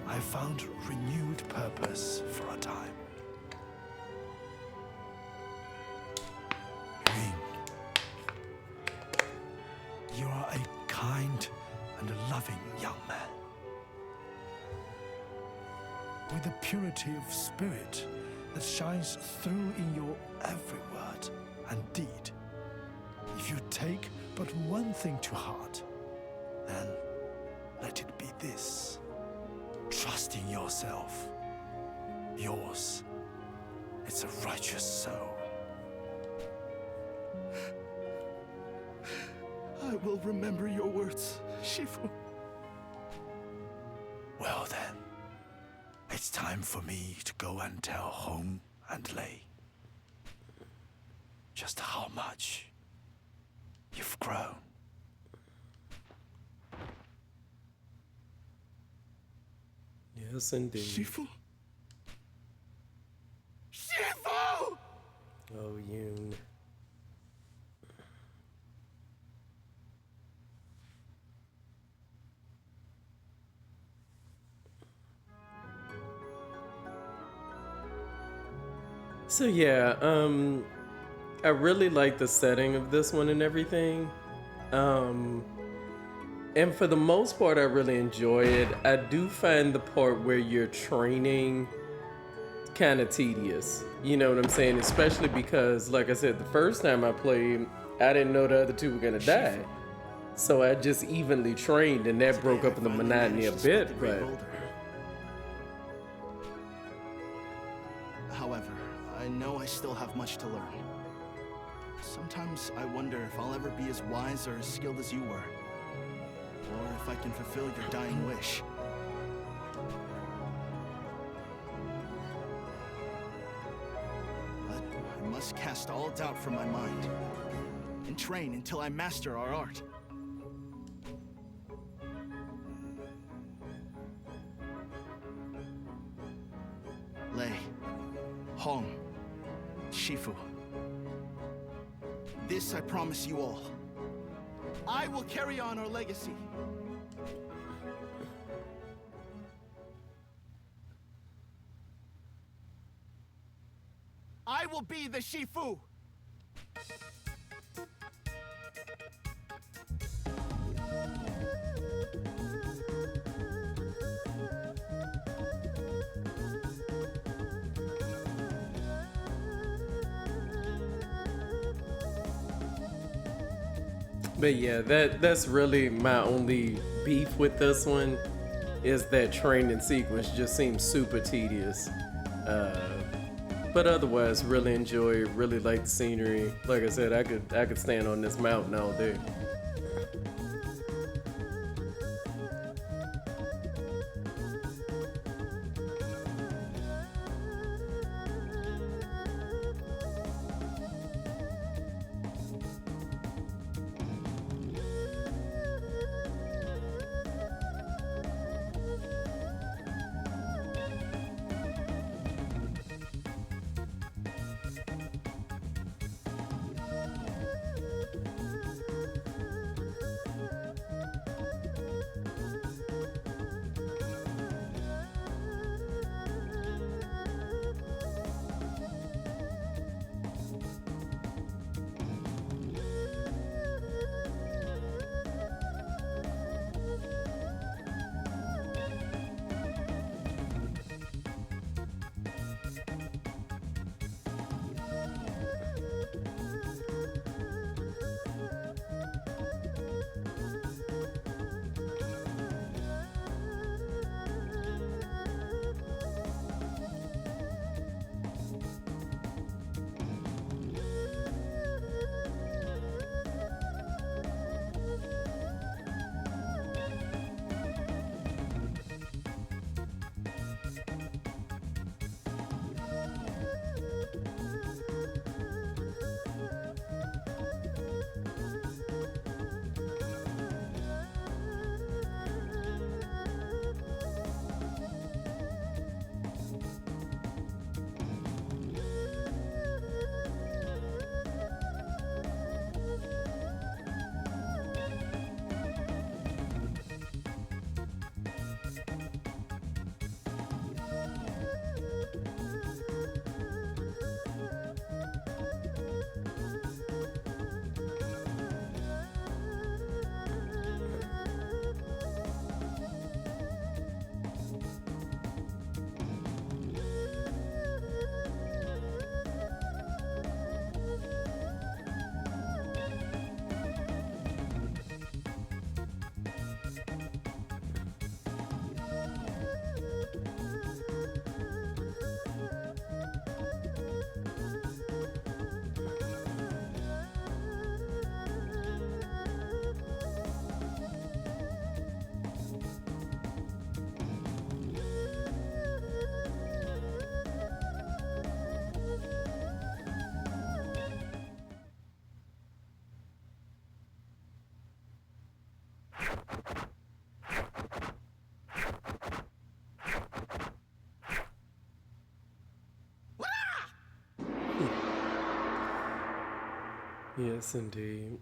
S2: I found renewed purpose for a time. Yun, you are a kind and loving young man. With a purity of spirit that shines through in your every word and deed. If you take but one thing to heart, then let it be this. Trust in yourself. Yours is a righteous soul.
S5: I will remember your words, Shifu.
S2: Well then, it's time for me to go and tell Hong and Lei just how much you've grown.
S1: Yes, indeed.
S5: Shifu? Shifu!
S1: Oh, Yun. So yeah, I really like the setting of this one and everything. And for the most part, I really enjoy it. I do find the part where you're training kind of tedious. You know what I'm saying? Especially because, like I said, the first time I played, I didn't know the other two were gonna die. So I just evenly trained, and that broke up the monotony a bit, but...
S5: However, I know I still have much to learn. Sometimes I wonder if I'll ever be as wise or as skilled as you were. Or if I can fulfill your dying wish. But I must cast all doubt from my mind and train until I master our art. Lei, Hong, Shifu. This I promise you all. I will carry on our legacy. will be the Shifu!
S1: But yeah, that's really my only beef with this one, is that training sequence just seems super tedious. But otherwise, really enjoy it, really like the scenery. Like I said, I could stand on this mountain all day. Yes, indeed.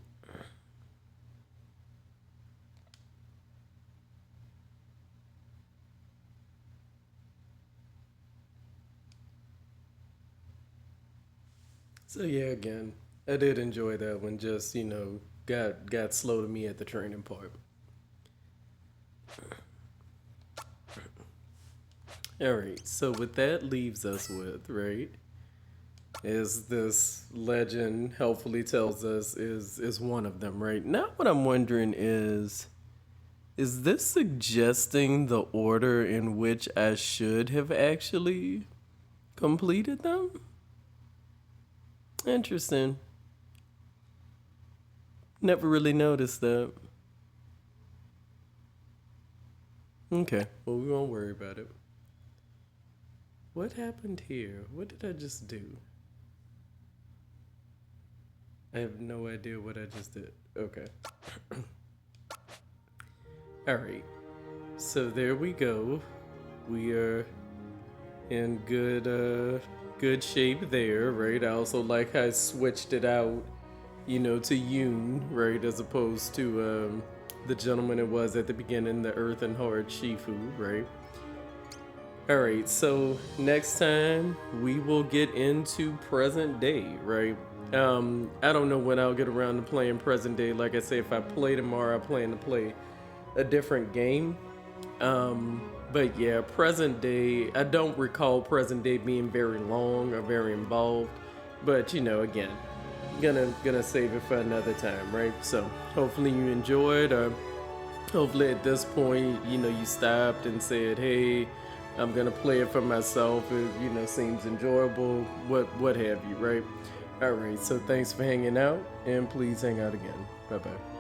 S1: So yeah, again, I did enjoy that one. Just got slow to me at the training part. All right. So what that leaves us with, right, is this legend helpfully tells us is one of them, right? Now what I'm wondering is this suggesting the order in which I should have actually completed them? Interesting. Never really noticed that. Okay, well, we won't worry about it. What happened here? What did I just do? I have no idea what I just did. Okay. Alright. So there we go. We are in good shape there, right? I also like how I switched it out, to Yoon, right? As opposed to the gentleman it was at the beginning, the Earth and Hard Shifu, right? All right, so next time we will get into present day, right? I don't know when I'll get around to playing present day. Like I say, if I play tomorrow, I plan to play a different game. But yeah, present day, I don't recall present day being very long or very involved. But you know, again, gonna save it for another time, right? So hopefully you enjoyed, or hopefully at this point, you know, you stopped and said, hey, I'm gonna play it for myself. It, you know, seems enjoyable, what have you, right? All right, so thanks for hanging out, and please hang out again. Bye bye.